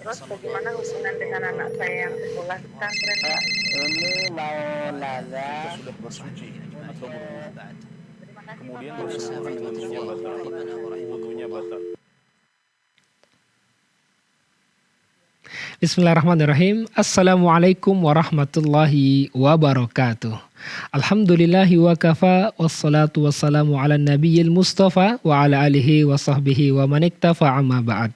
Terus bagaimana hubungan dengan anak saya yang sekolah di pesantren, Pak? Ini mau nanya. Kita sudah bersuci atau berwudu. Terima kasih, Kemudian Bapak. bersentuhan dengan wudunya batal. Wudunya batal. Bismillahirrahmanirrahim. Assalamualaikum warahmatullahi wabarakatuh. Alhamdulillahi wa kafa wassalatu wassalamu ala nabiyil mustafa wa ala alihi wa sahbihi wa man iktafa amma ba'd.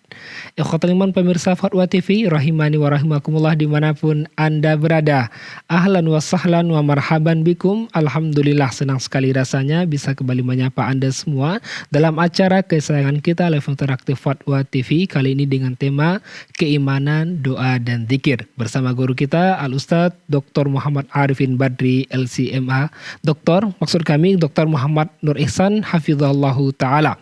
Ikhwatul iman pemirsa Fatwa TV rahimani wa rahimakumullah dimanapun Anda berada. Ahlan wa sahlan wa marhaban bikum. Alhamdulillah senang sekali rasanya bisa kembali menyapa Anda semua dalam acara kesayangan kita live interaktif Fatwa TV kali ini dengan tema keimanan, doa dan zikir bersama guru kita Al-Ustadz Dr. Muhammad Arifin Badri LCMA. Doktor, maksud kami Dr. Muhammad Nur Ihsan hafizallahu taala.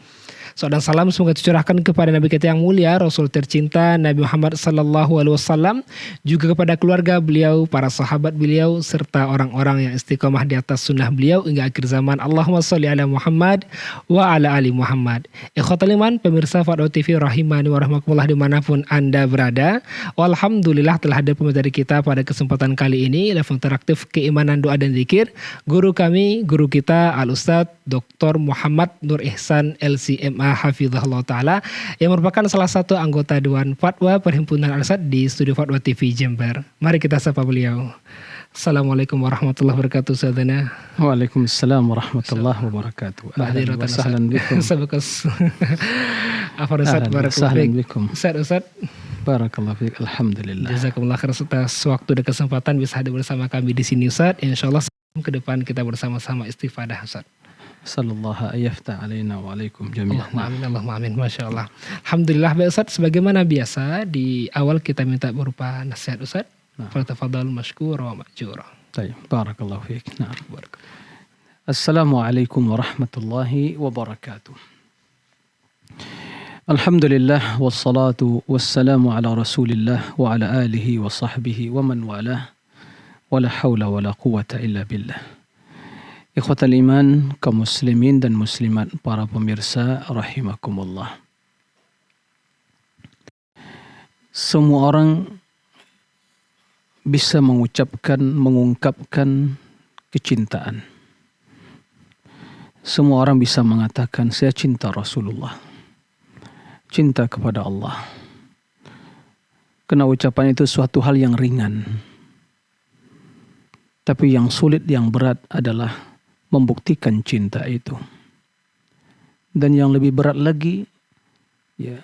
Salam dan salam semoga dicurahkan kepada Nabi kita yang mulia, Rasul tercinta Nabi Muhammad sallallahu alaihi wasallam, juga kepada keluarga beliau, para sahabat beliau, serta orang-orang yang istiqomah di atas sunnah beliau hingga akhir zaman. Allahumma sholli ala Muhammad wa ala ali Muhammad. Ikhwatul iman, pemirsa Fatwa TV rahimani wa rahmakumullah dimanapun Anda berada. Alhamdulillah telah hadir pemateri kita pada kesempatan kali ini, live interaktif keimanan, doa dan zikir. Guru kami, guru kita Al-Ustadz Dr. Muhammad Nur Ihsan LCMA hafizahullah ta'ala, yang merupakan salah satu anggota Dewan Fatwa Perhimpunan Al-Ustadz di Studio Fatwa TV Jember. Mari kita sapa beliau. Assalamualaikum warahmatullahi wabarakatuh, Ustadzana. Waalaikumsalam warahmatullahi wabarakatuh. Ahlan wa sahlan bikum. Sabakas. Apa Ustadz? Barakallahu Ustadz. Barakallahu fiik. Alhamdulillah. Jazakumullah khairan atas waktu dan kesempatan bisa hadir bersama kami di sini, Ustadz. Insyaallah ke depan kita bersama-sama istifadah, Ustadz. Sallallahu ayyafta alaina wa alaikum jami'an. Allahumma amin. Masya Allah. Alhamdulillah, Baik Ustadz, sebagaimana biasa di awal kita minta berupa nasihat Ustadz. Fatafadhal mashkura wa ma'jura. Baik, barakallahu fiik. Nah. Assalamualaikum warahmatullahi wabarakatuh. Alhamdulillah wassalatu wassalamu ala Rasulillah wa ala alihi wa sahbihi wa man walah. Wala hawla wala quwwata illa billah. Ikhwatal iman, kaum muslimin dan muslimat, para pemirsa rahimakumullah. Semua orang bisa mengungkapkan kecintaan. Semua orang bisa mengatakan saya cinta Rasulullah, cinta kepada Allah. Karena ucapan itu suatu hal yang ringan. Tapi yang sulit, yang berat adalah membuktikan cinta itu. Dan yang lebih berat lagi, ya,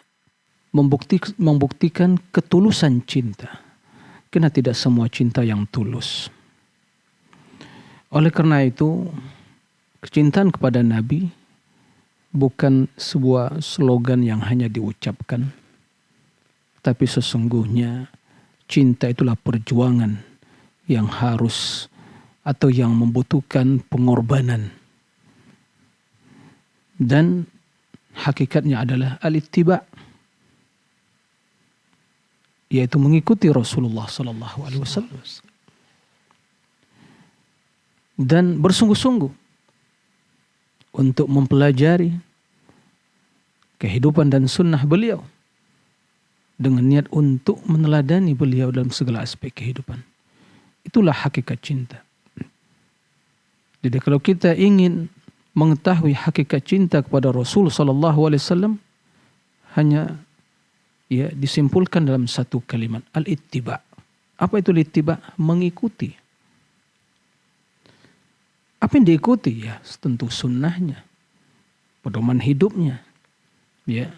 membuktikan ketulusan cinta. Karena tidak semua cinta yang tulus. Oleh karena itu, kecintaan kepada Nabi bukan sebuah slogan yang hanya diucapkan, tapi sesungguhnya cinta itulah perjuangan yang harus atau yang membutuhkan pengorbanan. Dan hakikatnya adalah al-ittiba', yaitu mengikuti Rasulullah sallallahu alaihi wasallam. Dan bersungguh-sungguh untuk mempelajari kehidupan dan sunnah beliau dengan niat untuk meneladani beliau dalam segala aspek kehidupan. Itulah hakikat cinta. Jadi kalau kita ingin mengetahui hakikat cinta kepada Rasul sallallahu alaihi wasallam, hanya disimpulkan dalam satu kalimat, al-ittiba'. Apa itu al-ittiba'? Mengikuti. Apa yang diikuti? Ya, tentu sunnahnya, pedoman hidupnya. Ya.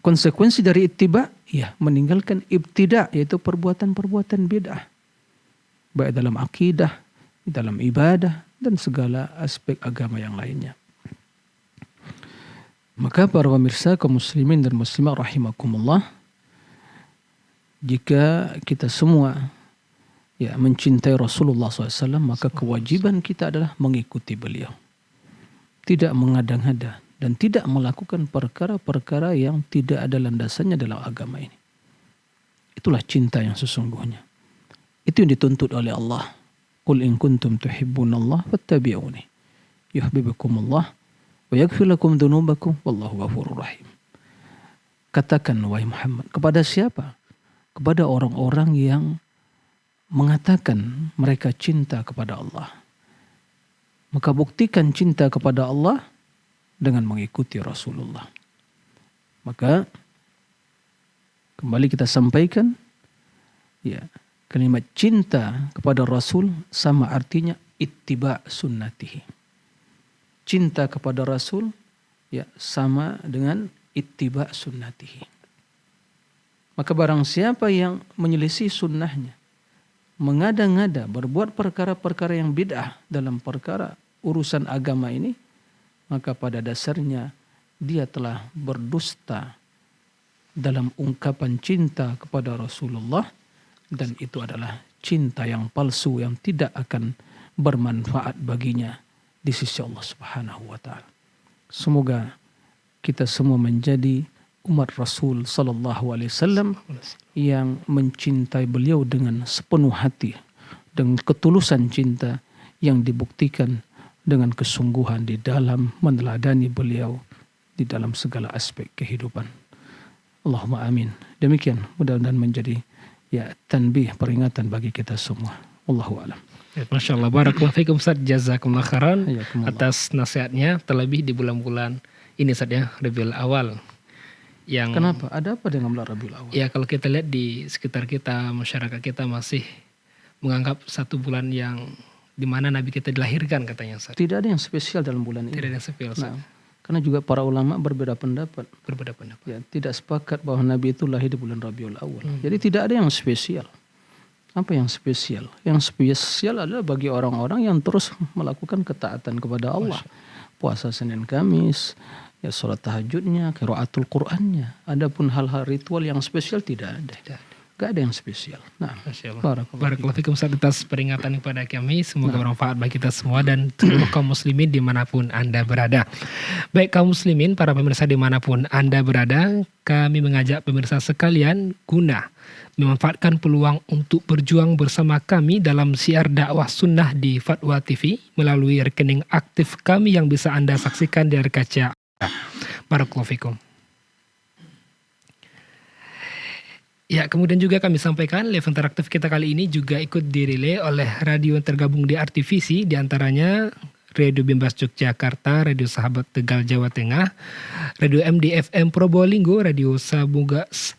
Konsekuensi dari ittiba', ya, meninggalkan ibtida', yaitu perbuatan-perbuatan bid'ah. Baik dalam akidah, dalam ibadah, dan segala aspek agama yang lainnya. Maka para pemirsa kaum muslimin dan muslimah rahimakumullah, jika kita semua mencintai Rasulullah SAW, maka kewajiban kita adalah mengikuti beliau. Tidak mengada-ngada dan tidak melakukan perkara-perkara yang tidak ada landasannya dalam agama ini. Itulah cinta yang sesungguhnya. Itu yang dituntut oleh Allah. Qul in kuntum tuhibbunallah fattabi'uni yuhibbukumullah wa yaghfir lakum dzunubakum wallahu ghafurur rahim. Katakan wahai Muhammad, kepada siapa? Kepada orang-orang yang mengatakan mereka cinta kepada Allah. Maka buktikan cinta kepada Allah dengan mengikuti Rasulullah. Maka kembali kita sampaikan, ya, kalimat cinta kepada Rasul sama artinya ittiba sunnatihi. Cinta kepada Rasul ya sama dengan ittiba sunnatihi. Maka barang siapa yang menyelisih sunnahnya, mengada-ngada, berbuat perkara-perkara yang bid'ah dalam perkara urusan agama ini, maka pada dasarnya dia telah berdusta dalam ungkapan cinta kepada Rasulullah, dan itu adalah cinta yang palsu yang tidak akan bermanfaat baginya di sisi Allah Subhanahu wa taala. Semoga kita semua menjadi umat Rasul sallallahu alaihi wasallam yang mencintai beliau dengan sepenuh hati, dengan ketulusan cinta yang dibuktikan dengan kesungguhan di dalam meneladani beliau di dalam segala aspek kehidupan. Allahumma amin. Demikian mudah-mudahan menjadi ya tanbih, peringatan bagi kita semua. Wallahu a'lam. Ya, Masya Allah, barakallahu fikum Ustaz, jazakumullah khairan Hayakumullah. atas nasihatnya, terlebih di bulan-bulan ini Ustaz ya, Rabiul Awal. Yang Kenapa? Ada apa dengan bulan Rabiul Awal? ya kalau kita lihat di sekitar kita, masyarakat kita masih menganggap satu bulan yang dimana Nabi kita dilahirkan katanya Ustaz. Tidak ada yang spesial dalam bulan ini. Tidak ada yang spesial Ustaz. Nah, karena juga para ulama berbeda pendapat. Berbeda pendapat. Ya, tidak sepakat bahwa Nabi itu lahir di bulan Rabiul Awal. Jadi tidak ada yang spesial. Apa yang spesial? Yang spesial adalah bagi orang-orang yang terus melakukan ketaatan kepada Allah. Puasa Senin Kamis, ya sholat tahajudnya, qiraatul Qur'annya. Adapun hal-hal ritual yang spesial tidak ada. Gak ada yang spesial. Nah, Masya Allah. Barakallahu fikum Ustaz atas peringatan kepada kami. Semoga bermanfaat bagi kita semua dan seluruh kaum muslimin dimanapun Anda berada. Baik kaum muslimin, para pemirsa dimanapun Anda berada, kami mengajak pemirsa sekalian guna memanfaatkan peluang untuk berjuang bersama kami dalam siar dakwah sunnah di Fatwa TV melalui rekening aktif kami yang bisa Anda saksikan di layar kaca. Barakallahu fikum. Ya, kemudian juga kami sampaikan live interaktif kita kali ini juga ikut dirilai oleh radio yang tergabung di RTVC, diantaranya Radio Bimbas Yogyakarta, Radio Sahabat Tegal Jawa Tengah, Radio MDFM Probolinggo, Radio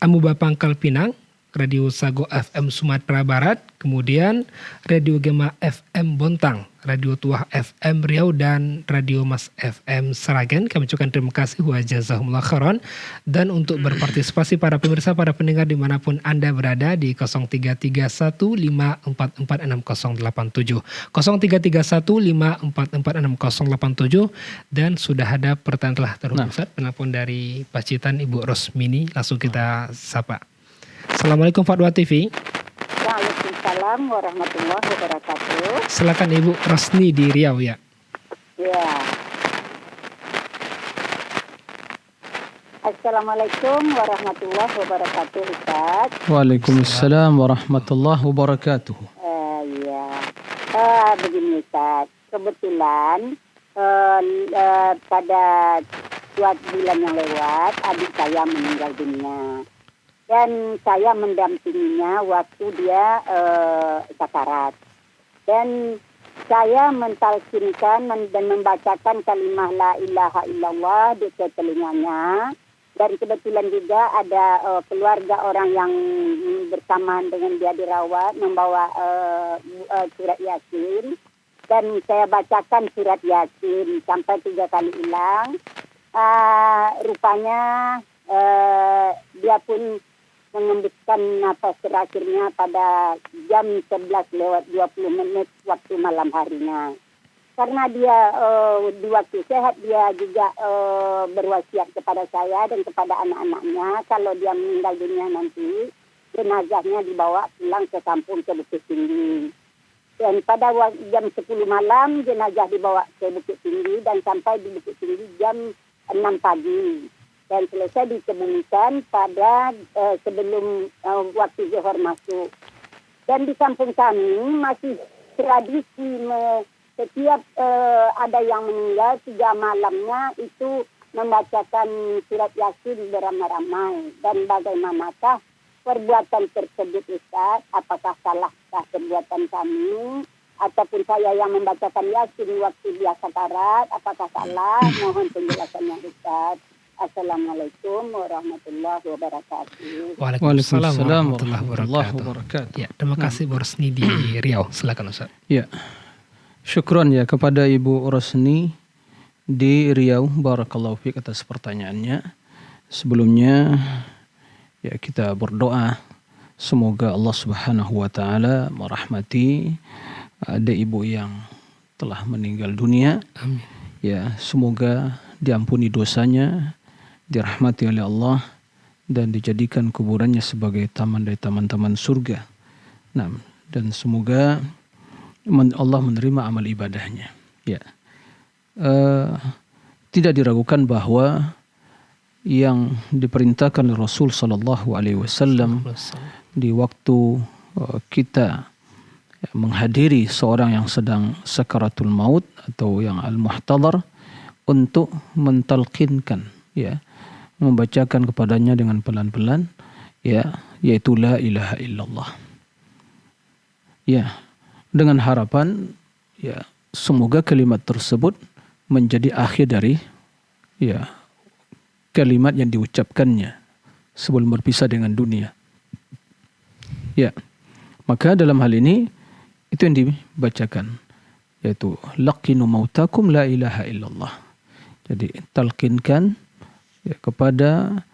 Amuba Pangkal Pinang, Radio Sago FM Sumatera Barat, kemudian Radio Gema FM Bontang, Radio Tuah FM Riau, dan Radio Mas FM Seragen. Kami ucapkan terima kasih wa jazakumullah khairan. Dan untuk berpartisipasi para pemirsa, para pendengar dimanapun Anda berada di 0331544687, 0331544687, dan sudah ada pertanyaan telah terhubung Ustaz, penelpon dari Pacitan Ibu Rosmini. Langsung kita sapa. Assalamualaikum Fatwa TV. Waalaikumsalam warahmatullahi wabarakatuh. Silakan Ibu Rosni di Riau ya. Ya. Assalamualaikum warahmatullahi wabarakatuh Ustaz. Waalaikumsalam warahmatullahi wabarakatuh. Ya. Begini Ustaz. Kebetulan pada 2 bulan yang lewat adik saya meninggal dunia. Dan saya mendampinginya waktu dia sakarat. Dan saya mentalkinkan dan membacakan kalimah la ilaha illallah di telinganya. Dan kebetulan juga ada keluarga orang yang bersamaan dengan dia dirawat membawa surat Yasin. Dan saya bacakan surat Yasin sampai 3 kali ulang. Rupanya dia pun mengembuskan nafas terakhirnya pada jam 11:20 waktu malam harinya. Karena dia di waktu sehat, dia juga berwasiat kepada saya dan kepada anak-anaknya kalau dia meninggal dunia nanti jenazahnya dibawa pulang ke kampung ke Bukit Tinggi. Dan pada jam 10 malam jenazah dibawa ke Bukit Tinggi dan sampai di Bukit Tinggi jam 6 pagi. Dan selesai dikebumikan pada sebelum waktu zuhur masuk. Dan di kampung kami masih tradisi setiap ada yang meninggal 3 malamnya itu membacakan surat Yasin beramai-ramai, dan bagaimanakah perbuatan tersebut Ustaz? Apakah salahkah perbuatan kami ataupun saya yang membacakan Yasin waktu dia sakarat? Apakah salah? Mohon penjelasannya Ustaz. Assalamualaikum warahmatullahi wabarakatuh. Waalaikumsalam warahmatullahi warahmatullahi wabarakatuh. wabarakatuh. Ya, terima kasih Bu Rosni di Riau. Silakan Ustaz. Ya, syukron ya kepada Ibu Rosni di Riau. Barakallahu fiik atas pertanyaannya. Sebelumnya ya kita berdoa semoga Allah Subhanahu wa taala merahmati ada ibu yang telah meninggal dunia. Amin. Ya, semoga diampuni dosanya, dirahmati oleh Allah, dan dijadikan kuburannya sebagai taman dari taman-taman surga. Nah, dan semoga Allah menerima amal ibadahnya. Ya, tidak diragukan bahwa yang diperintahkan oleh Rasul Sallallahu Alaihi Wasallam di waktu kita menghadiri seorang yang sedang sakaratul maut atau yang al-muhtadar, untuk mentalqinkan, ya, membacakan kepadanya dengan pelan-pelan, ya, yaitu la ilaha illallah. Ya, dengan harapan ya semoga kalimat tersebut menjadi akhir dari ya kalimat yang diucapkannya sebelum berpisah dengan dunia. Ya, maka dalam hal ini itu yang dibacakan, yaitu laqinu mautakum la ilaha illallah. Jadi talqinkan ya, kepada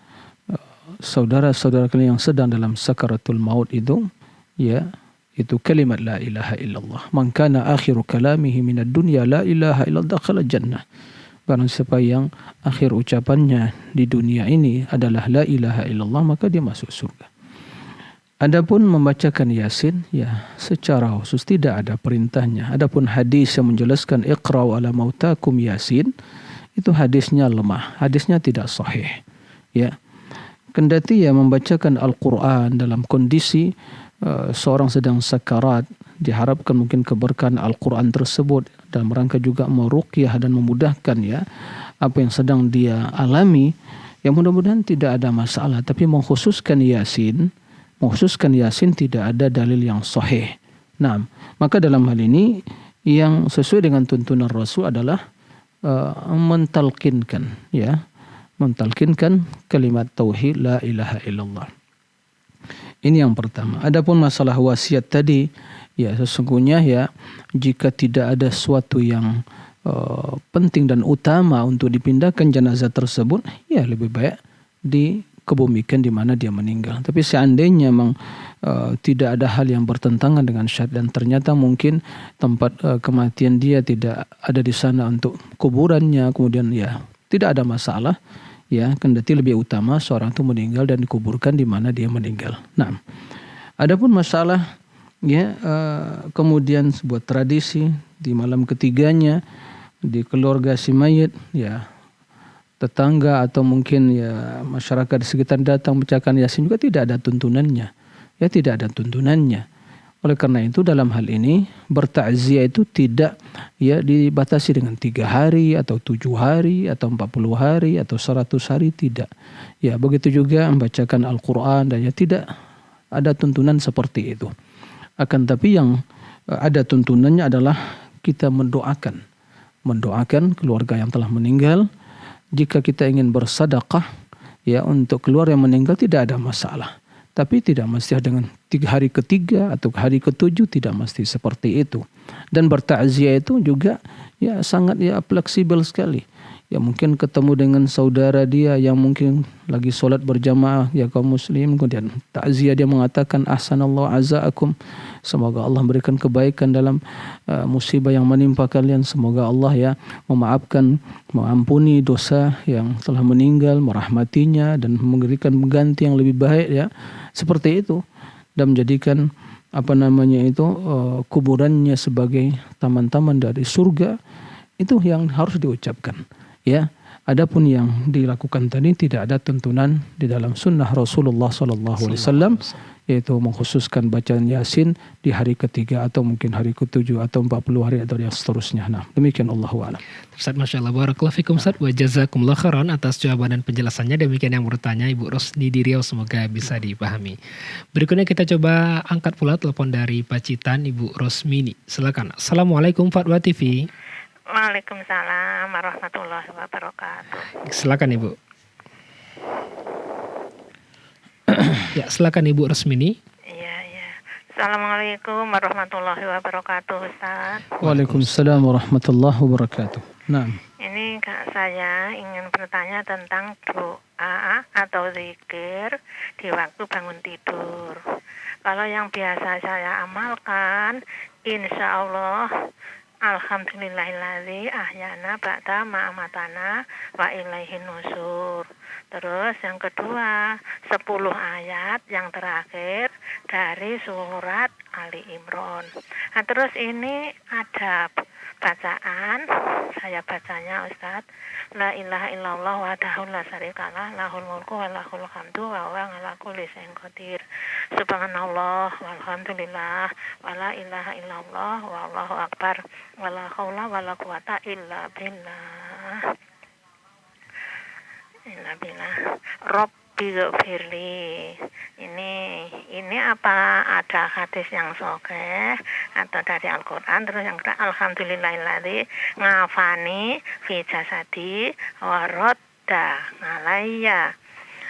saudara-saudara kalian yang sedang dalam sakaratul maut itu, ya, itu kalimat la ilaha illallah. Man kana akhiru kalamihi minad dunya la ilaha illallah dakhala jannah. Barang siapa yang akhir ucapannya di dunia ini adalah la ilaha illallah, maka dia masuk surga. Adapun membacakan Yasin, ya, secara khusus tidak ada perintahnya. Adapun hadis yang menjelaskan iqra'u ala mautakum Yasin, itu hadisnya lemah, hadisnya tidak sahih. Ya, kendati ya membacakan Al-Quran dalam kondisi seorang sedang sakarat, diharapkan mungkin keberkahan Al-Quran tersebut dalam rangka juga meruqyah dan memudahkan ya apa yang sedang dia alami, ya mudah-mudahan tidak ada masalah. Tapi mengkhususkan Yasin tidak ada dalil yang sahih. Nah, maka dalam hal ini yang sesuai dengan tuntunan Rasul adalah mentalqinkan kalimat tauhid la ilaha illallah. Ini yang pertama. Adapun masalah wasiat tadi, ya sesungguhnya ya jika tidak ada sesuatu yang penting dan utama untuk dipindahkan jenazah tersebut, ya lebih baik dikebumikan di mana dia meninggal. Tapi seandainya memang tidak ada hal yang bertentangan dengan syariat dan ternyata mungkin tempat kematian dia tidak ada di sana untuk kuburannya, kemudian ya tidak ada masalah, ya kendati lebih utama seorang itu meninggal dan dikuburkan di mana dia meninggal. Nah, adapun masalah ya kemudian sebuah tradisi di malam ketiganya di keluarga si mayit, ya tetangga atau mungkin ya masyarakat di sekitar datang bacakan Yasin juga tidak ada tuntunannya. Ya tidak ada tuntunannya. Oleh karena itu dalam hal ini bertakziah itu tidak ya dibatasi dengan 3 hari atau 7 hari atau 40 hari atau 100 hari, tidak. Ya begitu juga membacakan Al-Quran dan ya tidak ada tuntunan seperti itu. Akan tapi yang ada tuntunannya adalah kita mendoakan keluarga yang telah meninggal. Jika kita ingin bersedekah ya untuk keluarga yang meninggal tidak ada masalah. Tapi tidak mesti dengan hari ketiga atau hari ketujuh, tidak mesti seperti itu. Dan bertakziah itu juga ya sangat ya fleksibel sekali. Ya mungkin ketemu dengan saudara dia yang mungkin lagi sholat berjamaah ya kaum muslim, kemudian takziah dia mengatakan ahsanallahu azaakum, semoga Allah memberikan kebaikan dalam musibah yang menimpa kalian, semoga Allah ya mengampuni dosa yang telah meninggal, merahmatinya dan memberikan pengganti yang lebih baik ya. Seperti itu, dan menjadikan kuburannya sebagai taman-taman dari surga, itu yang harus diucapkan. Ya, Adapun yang dilakukan tadi tidak ada tuntunan di dalam sunnah Rasulullah SAW, yaitu mengkhususkan bacaan Yasin di hari ketiga atau mungkin hari ke-7 atau 40 hari atau yang seterusnya. Nah, demikian Allahu a'lam. Ustaz, Masya Allah, barakallahu fikum Ustaz, wa jazakumullah khairan atas jawaban dan penjelasannya. Demikian yang bertanya Ibu Rosni di Riau, semoga bisa dipahami. Berikutnya kita coba angkat pula telepon dari Pacitan, Ibu Rosmini. Silakan. Assalamualaikum Fatwa TV. Waalaikumsalam warahmatullahi wabarakatuh. Silakan Ibu. Ya, silakan Ibu Rosmini. Iya. Assalamualaikum warahmatullahi wabarakatuh, Ustaz. Waalaikumsalam warahmatullahi wabarakatuh. Nah, Ini Kak, saya ingin bertanya tentang doa atau zikir di waktu bangun tidur. Kalau yang biasa saya amalkan, insya Allah, alhamdulillahilladzi ahyana ba'da ma'amatana wa ilaihin nusur. Terus yang kedua, 10 ayat yang terakhir dari surat Ali Imran. Nah, terus ini ada bacaan, saya bacanya Ustaz, la ilaha illallah wahdahu la syarikalah lahul mulku wa lahul hamdu wa huwa ala kulli syai'in qadir. Subhanallah walhamdulillah wa la ilaha illallah wallahu akbar wa la haula wa la quwata illa billah. Rabbi ghfirli. Ini apa ada hadis yang sahih atau dari Al-Qur'an? Terus yang kedua, alhamdulillahilladzi ngafani fi jasadi wa radda alayya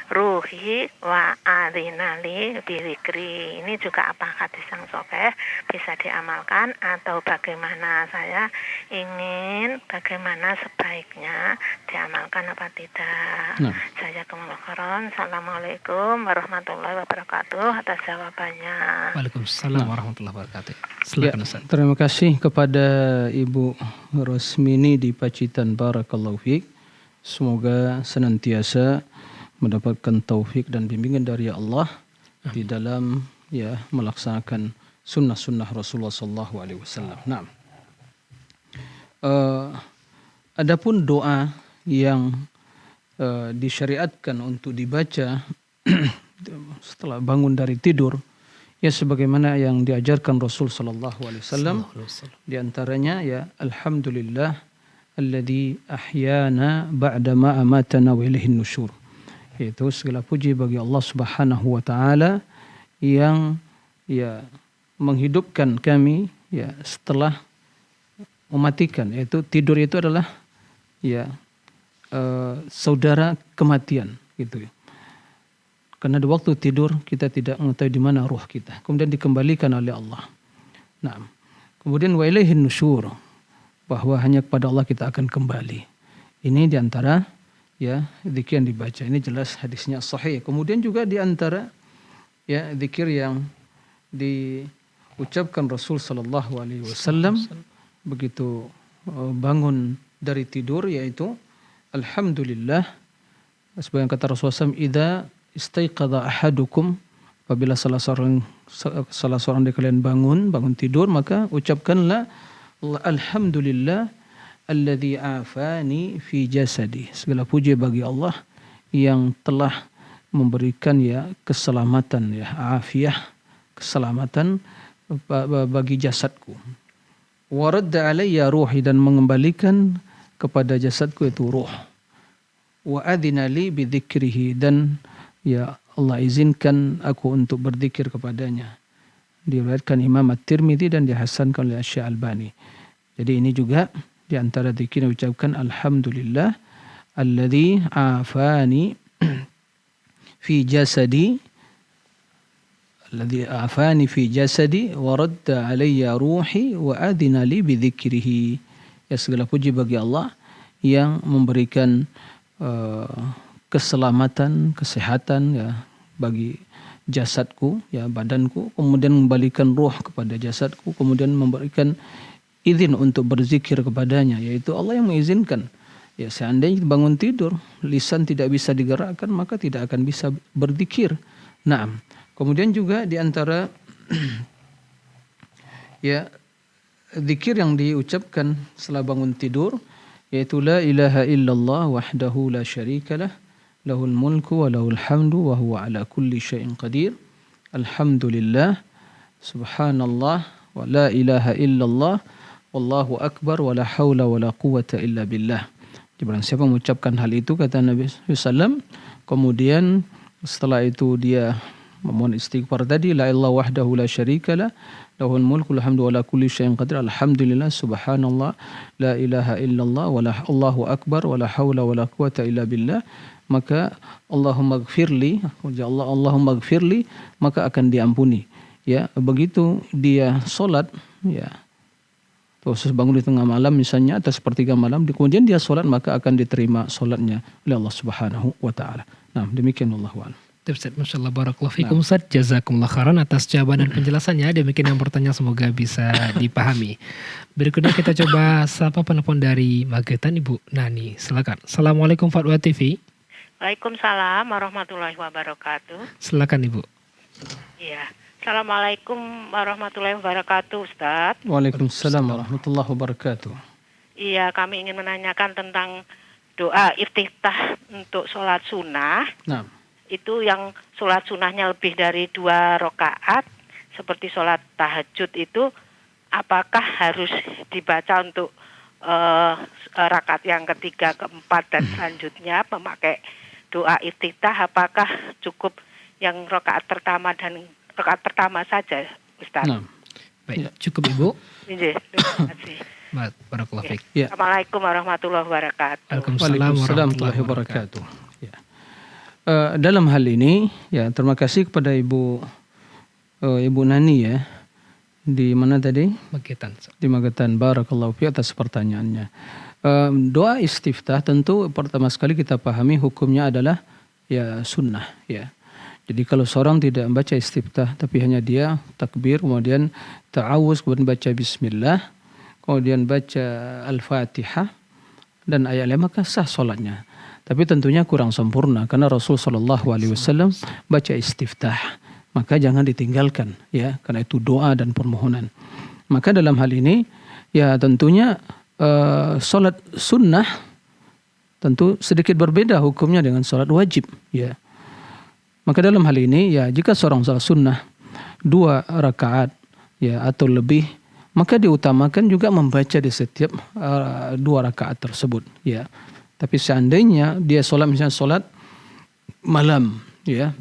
ruhi wa adinali bizikri. Ini juga apa hadis yang sahih, bisa diamalkan atau bagaimana? Saya ingin bagaimana sebaiknya diamalkan apa tidak. Saya Kemalakaran. Assalamualaikum warahmatullahi wabarakatuh atas jawabannya. Waalaikumsalam warahmatullahi wabarakatuh. Silakan Ustaz. terima kasih kepada Ibu Rosmini di Pacitan. Barakallahu fiik. Semoga senantiasa mendapatkan taufik dan bimbingan dari Allah di dalam melaksanakan sunnah-sunnah Rasulullah SAW. Nah, adapun doa yang disyariatkan untuk dibaca setelah bangun dari tidur, ya sebagaimana yang diajarkan Rasul SAW, di antaranya alhamdulillah alladzi ahyana ba'da ma amatana wa ilaihin nusyur. Yaitu segala puji bagi Allah Subhanahu wa taala yang menghidupkan kami setelah mematikan. Yaitu tidur itu adalah saudara kematian gitu. Karena di waktu tidur kita tidak mengetahui di mana ruh kita, kemudian dikembalikan oleh Allah. Nah, kemudian wa ilaihin nusyur, bahwa hanya kepada Allah kita akan kembali. Ini diantara zikir yang dibaca. Ini jelas hadisnya sahih. Kemudian juga diantara zikir yang diucapkan Rasul sallallahu alaihi wasallam begitu bangun dari tidur, yaitu alhamdulillah, sebagian kata Rasulullah SAW, idza istaiqadha ahadukum, apabila salah seorang dari kalian bangun tidur, maka ucapkanlah alhamdulillah alladzi afani fi jasadi. Segala puji bagi Allah yang telah memberikan keselamatan, afiah, keselamatan bagi jasadku. Wa radda alayya ruhi, dan mengembalikan kepada jasadku itu ruh. Wa adina li bi dzikrihi, dan Allah izinkan aku untuk berzikir kepadanya. Diriwayatkan Imam At-Tirmidzi dan dihasankan oleh Asy-Syalbani. Jadi ini juga di antara zikir yang ucapkan alhamdulillah alladzi afani fi jasadi wa radda alayya ruhi wa adina li bi dzikrihi. Ya, segala puji bagi Allah yang memberikan keselamatan, kesehatan bagi jasadku, badanku, kemudian membalikan ruh kepada jasadku, kemudian memberikan izin untuk berzikir kepadanya, yaitu Allah yang mengizinkan. Seandainya bangun tidur, lisan tidak bisa digerakkan, maka tidak akan bisa berzikir. Nah, kemudian juga di antara zikir yang diucapkan setelah bangun tidur, yaitu la ilaha illallah wahdahu la syarikalah lahul mulku wa lahul hamdu wa huwa ala kulli syai'in qadir. Alhamdulillah, subhanallah, wa la ilaha illallah, wallahu akbar, wa la hawla wa la quwwata illa billah. Barang siapa mengucapkan hal itu, kata Nabi SAW, kemudian setelah itu dia memohon istighfar tadi, la ilaha wahdahu la syarikalah lahul mulku wa hamdu wa la kulli syai'in qadir. Alhamdulillah, subhanallah, la ilaha illallah, wa la Allahu akbar, wa la hawla wa la quwwata illa billah. Maka Allahumma gfirli, Allahumma gfirli, maka akan diampuni. Ya, begitu dia solat, ya, terus bangun di tengah malam misalnya atas sepertiga malam, kemudian dia solat, maka akan diterima solatnya oleh Allah Subhanahu wa taala. Nah, demikian Allahu a'lam. Ustaz, Masya Allah, barakallahu fikum Ustaz, jazakumullah khairan atas jawaban dan penjelasannya. Demikian yang bertanya semoga bisa dipahami. Berikutnya kita coba sapa penelpon dari Magetan, Ibu Nani. Silakan. Assalamualaikum Fatwa TV. Waalaikumsalam warahmatullahi wabarakatuh. Silakan Ibu. Iya. Assalamualaikum warahmatullahi wabarakatuh, Ustaz. Waalaikumsalam warahmatullahi wabarakatuh. Iya, kami ingin menanyakan tentang doa iftitah untuk sholat sunnah. Nah, Itu yang sholat sunnahnya lebih dari 2 rakaat, seperti sholat tahajud itu, apakah harus dibaca untuk rakaat yang ketiga, keempat, dan selanjutnya memakai doa iftitah, apakah cukup yang rakaat pertama dan rakaat pertama saja, Ustaz? nah. Baik, cukup Ibu. Iya, terima kasih. Barakallahu fiik. Ya. Assalamualaikum warahmatullahi wabarakatuh. Waalaikumsalam warahmatullahi wabarakatuh. Ya. Dalam hal ini, ya, terima kasih kepada Ibu Nani, ya, di mana tadi? Magetan. Di Magetan. Barakallahu fiik atas pertanyaannya. Doa istiftah tentu pertama sekali kita pahami hukumnya adalah ya sunnah, ya. Jadi kalau seorang tidak membaca istiftah tapi hanya dia takbir, kemudian ta'awuz, kemudian baca bismillah, kemudian baca al-fatihah dan ayat lain, maka sah solatnya. Tapi tentunya kurang sempurna karena Rasul SAW baca istiftah, maka jangan ditinggalkan, ya, karena itu doa dan permohonan. Maka dalam hal ini ya tentunya solat sunnah tentu sedikit berbeda hukumnya dengan solat wajib, ya. Maka dalam hal ini ya jika seorang solat sunnah 2 rakaat, ya, atau lebih, maka diutamakan juga membaca di setiap 2 rakaat tersebut, ya. Tapi seandainya dia solat misalnya solat malam, ya,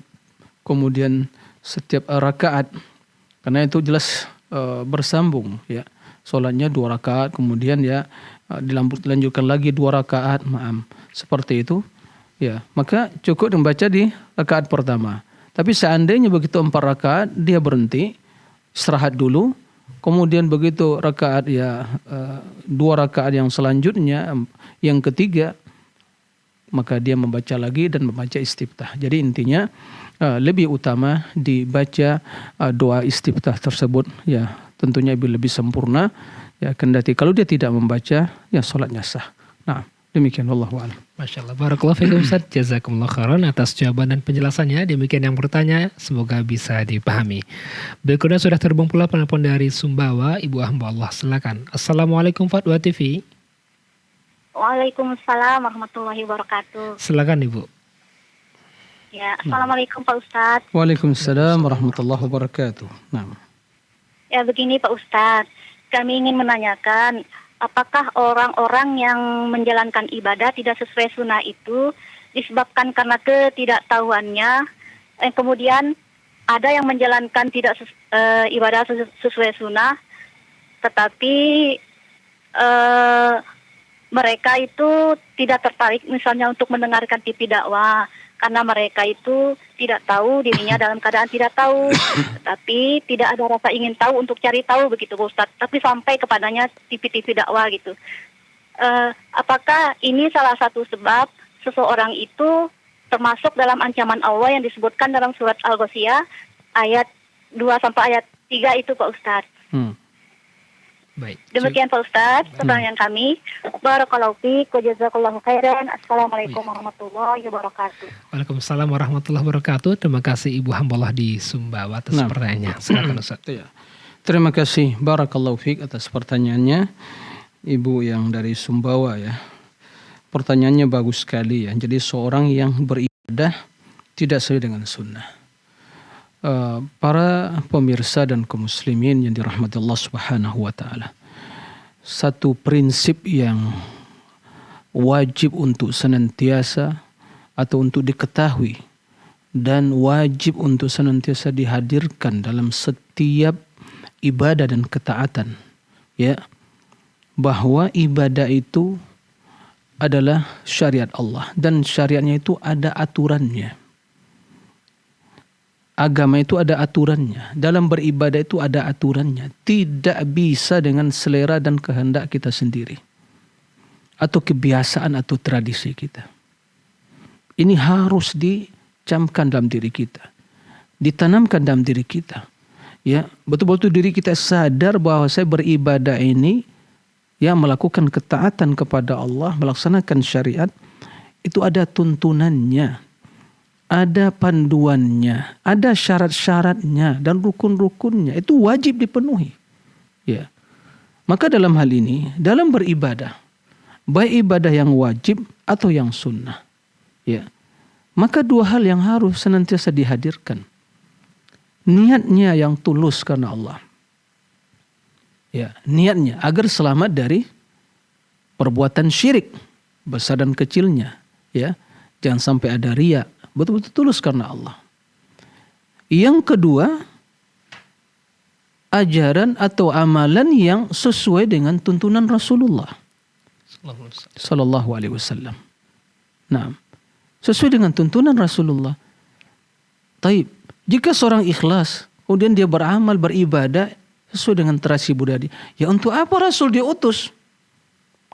kemudian setiap rakaat, karena itu jelas bersambung, ya, solatnya 2 rakaat, kemudian ya dilanjutkan lagi 2 rakaat, seperti itu, ya, maka cukup membaca di rakaat pertama. Tapi seandainya begitu 4 rakaat dia berhenti, istirahat dulu, kemudian begitu rakaat ya 2 rakaat yang selanjutnya, yang ketiga, maka dia membaca lagi dan membaca istiftah. Jadi intinya lebih utama dibaca doa istiftah tersebut, ya, tentunya lebih sempurna, ya, kendati kalau dia tidak membaca ya salatnya sah. Nah, demikian wallahu a'lam. Masya Allah, barakallahu fiikum Ustaz, jazakumullah khairan atas jawaban dan penjelasannya. Demikian yang bertanya, semoga bisa dipahami. Berikutnya sudah terhubung pula penelpon dari Sumbawa, Ibu hamba Allah. Silakan. Assalamualaikum Fatwa TV. Waalaikumsalam warahmatullahi wabarakatuh. Silakan Ibu. Ya, Assalamualaikum Pak Ustadz. Waalaikumsalam warahmatullahi wabarakatuh. Nah. Ya begini Pak Ustadz, kami ingin menanyakan apakah orang-orang yang menjalankan ibadah tidak sesuai sunnah itu disebabkan karena ketidaktahuannya, kemudian ada yang menjalankan tidak ibadah sesuai sunnah, tetapi mereka itu tidak tertarik misalnya untuk mendengarkan TV dakwah karena mereka itu tidak tahu dirinya dalam keadaan tidak tahu, tapi tidak ada rasa ingin tahu untuk cari tahu begitu Pak Ustadz, tapi sampai kepadanya TV-TV dakwah gitu. Apakah ini salah satu sebab seseorang itu termasuk dalam ancaman Allah yang disebutkan dalam surat Al-Ghasyiyah ayat 2 sampai ayat 3 itu Pak Ustadz? Baik. Demikian Pak Ustadz pertanyaan kami. Barakallahu fiik wa jazakallahu khairan. Assalamualaikum warahmatullahi wabarakatuh. Waalaikumsalam warahmatullahi wabarakatuh. Terima kasih Ibu Hambalah di Sumbawa atas pertanyaannya. Silakan Ustaz. Terima kasih barakallahu fiik atas pertanyaannya Ibu yang dari Sumbawa, ya. Pertanyaannya bagus sekali ya. Jadi seorang yang beribadah tidak sesuai dengan sunnah. Para pemirsa dan kaum muslimin yang dirahmati Allah Subhanahu wa taala. Satu prinsip yang wajib untuk senantiasa atau untuk diketahui dan wajib untuk senantiasa dihadirkan dalam setiap ibadah dan ketaatan, ya, bahwa ibadah itu adalah syariat Allah dan syariatnya itu ada aturannya. Agama itu ada aturannya. Dalam beribadah itu ada aturannya. Tidak bisa dengan selera dan kehendak kita sendiri. Atau kebiasaan atau tradisi kita. Ini harus dicamkan dalam diri kita. Ditanamkan dalam diri kita. Ya, betul-betul diri kita sadar bahwa saya beribadah ini, ya, melakukan ketaatan kepada Allah, melaksanakan syariat, itu ada tuntunannya. Ada panduannya, ada syarat-syaratnya dan rukun-rukunnya. Itu wajib dipenuhi. Ya. Maka dalam hal ini, dalam beribadah, baik ibadah yang wajib atau yang sunnah, ya, maka dua hal yang harus senantiasa dihadirkan. Niatnya yang tulus karena Allah. Ya, niatnya agar selamat dari perbuatan syirik besar dan kecilnya. Ya, jangan sampai ada riya. Betul-betul tulus karena Allah. Yang kedua, ajaran atau amalan yang sesuai dengan tuntunan Rasulullah Sallallahu Alaihi Wasallam. Nah, sesuai dengan tuntunan Rasulullah. Taib, jika seorang ikhlas, kemudian dia beramal, beribadah sesuai dengan tradisi budaya, ya untuk apa Rasul diutus?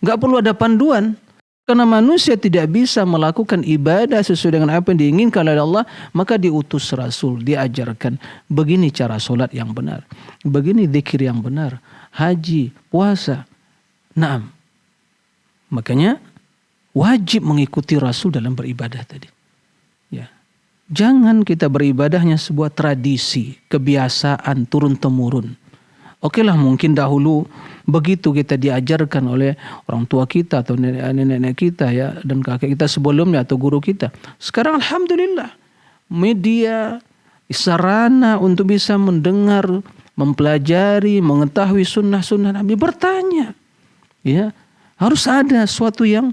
Gak perlu ada panduan. Karena manusia tidak bisa melakukan ibadah sesuai dengan apa yang diinginkan oleh Allah, maka diutus Rasul, diajarkan begini cara solat yang benar, begini zikir yang benar, haji, puasa. Naam. Makanya wajib mengikuti Rasul dalam beribadah tadi. Ya. Jangan kita beribadahnya sebuah tradisi, kebiasaan turun-temurun. Oke lah, mungkin dahulu begitu kita diajarkan oleh orang tua kita atau nenek-nenek kita, ya, dan kakek kita sebelumnya atau guru kita. Sekarang alhamdulillah media sarana untuk bisa mendengar, mempelajari, mengetahui sunnah-sunnah Nabi, bertanya. Ya, harus ada suatu yang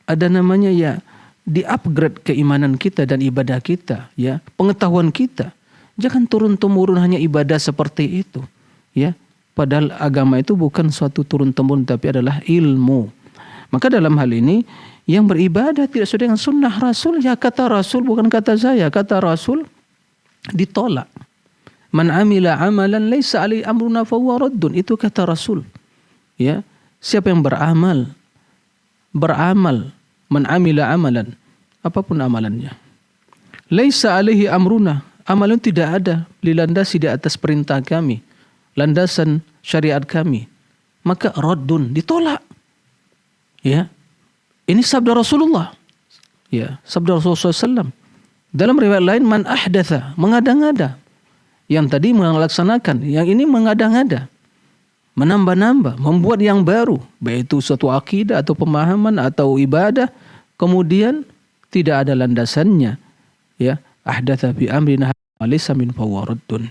ada namanya, ya, di-upgrade keimanan kita dan ibadah kita, ya, pengetahuan kita. Jangan turun-temurun hanya ibadah seperti itu. Ya, padahal agama itu bukan suatu turun-temurun tapi adalah ilmu. Maka dalam hal ini yang beribadah tidak sesuai dengan sunnah Rasul, ya kata Rasul bukan kata saya, kata Rasul ditolak. Man amila amalan laisa alaihi amruna fahuwa raddun, itu kata Rasul. Ya, siapa yang beramal, man amila amalan, apapun amalannya, laisa alaihi amruna, amalan tidak ada dilandasi di atas perintah kami, landasan syariat kami, maka raddun, ditolak. Ya, ini sabda Rasulullah. Ya, sabda Rasulullah SAW. Dalam riwayat lain, man ahdatha, mengada-ngada. Yang tadi melaksanakan, yang ini mengada-ngada, menambah-nambah, membuat yang baru, baik itu suatu akidah atau pemahaman atau ibadah, kemudian tidak ada landasannya. Ya, ahdatha fi amrina laysa min fahuwa raddun.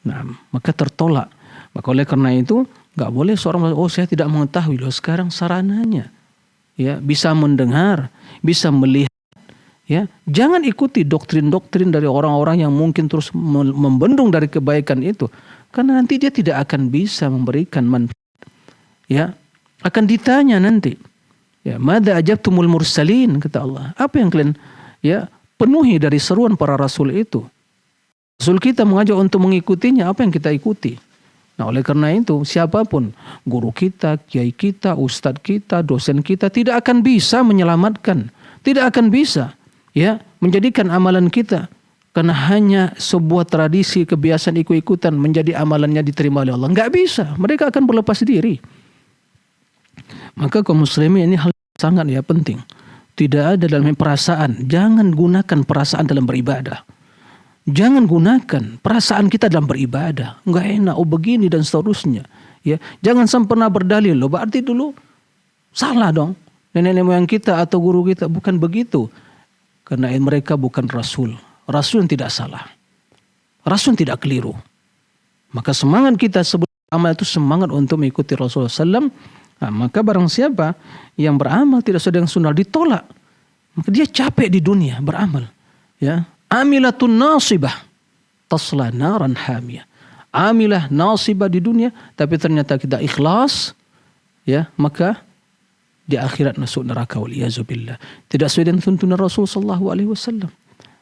Nah, maka tertolak. Maka oleh karena itu nggak boleh seorang, oh saya tidak mengetahui, loh sekarang sarananya, ya, bisa mendengar, bisa melihat, ya, jangan ikuti doktrin-doktrin dari orang-orang yang mungkin terus membendung dari kebaikan itu, karena nanti dia tidak akan bisa memberikan manfaat, ya, akan ditanya nanti, ya, madza ajabtumul mursalin, kata Allah, apa yang kalian, ya, penuhi dari seruan para rasul itu. Rasul kita mengajak untuk mengikutinya, apa yang kita ikuti? Nah, oleh karena itu siapapun, guru kita, kiai kita, ustadz kita, dosen kita tidak akan bisa menyelamatkan, tidak akan bisa, ya, menjadikan amalan kita karena hanya sebuah tradisi, kebiasaan ikut-ikutan menjadi amalannya diterima oleh Allah. Enggak bisa, mereka akan berlepas diri. Maka kaum muslimin ini hal sangat, ya, penting. Tidak ada dalam perasaan, jangan gunakan perasaan dalam beribadah. Jangan gunakan perasaan kita dalam beribadah. Enggak enak, oh begini dan seterusnya. Ya, jangan sampai pernah berdalil, loh berarti dulu salah dong. nenek moyang kita atau guru kita. Bukan begitu. Karena mereka bukan Rasul. Rasul yang tidak salah. Rasul yang tidak keliru. Maka semangat kita sebelum amal itu semangat untuk mengikuti Rasulullah SAW. Nah, maka barang siapa yang beramal tidak sesuai dengan sunnah ditolak. Maka dia capek di dunia beramal. Ya, amilatun nasibah tasla naran hamiyah. Amilah nasibah di dunia, tapi ternyata kita ikhlas, ya, maka di akhirat masuk neraka waliyazubillah. Tidak sesuai dengan tuntunan Rasul sallallahu alaihi wasallam.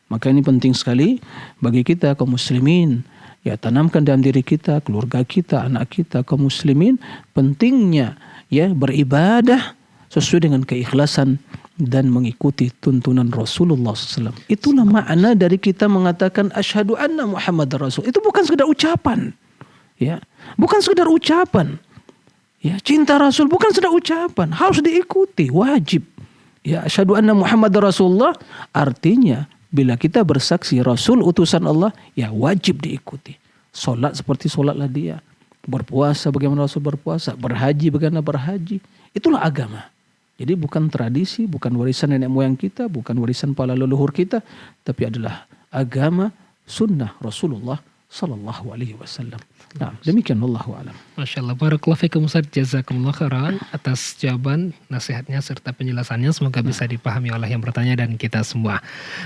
Maka ini penting sekali bagi kita kaum muslimin, ya, tanamkan dalam diri kita, keluarga kita, anak kita kaum muslimin pentingnya, ya, beribadah sesuai dengan keikhlasan dan mengikuti tuntunan Rasulullah SAW. Itulah makna dari kita mengatakan asyhadu anna Muhammad Rasul. Itu bukan sekedar ucapan, ya, bukan sekedar ucapan. Ya, cinta Rasul bukan sekedar ucapan, harus diikuti, wajib. Ya, asyhadu anna Muhammad Rasulullah artinya bila kita bersaksi Rasul utusan Allah, ya wajib diikuti. Solat seperti solatlah dia. Berpuasa bagaimana Rasul berpuasa. Berhaji bagaimana berhaji. Itulah agama. Jadi bukan tradisi, bukan warisan nenek moyang kita, bukan warisan para leluhur kita, tapi adalah agama sunnah Rasulullah sallallahu alaihi wasallam. Nah, demikian wallahu alam. Masya Allah, barakallahu fikum Ustaz, jazakumullah khairan atas jawaban, nasihatnya serta penjelasannya. Semoga bisa dipahami oleh yang bertanya dan kita semua.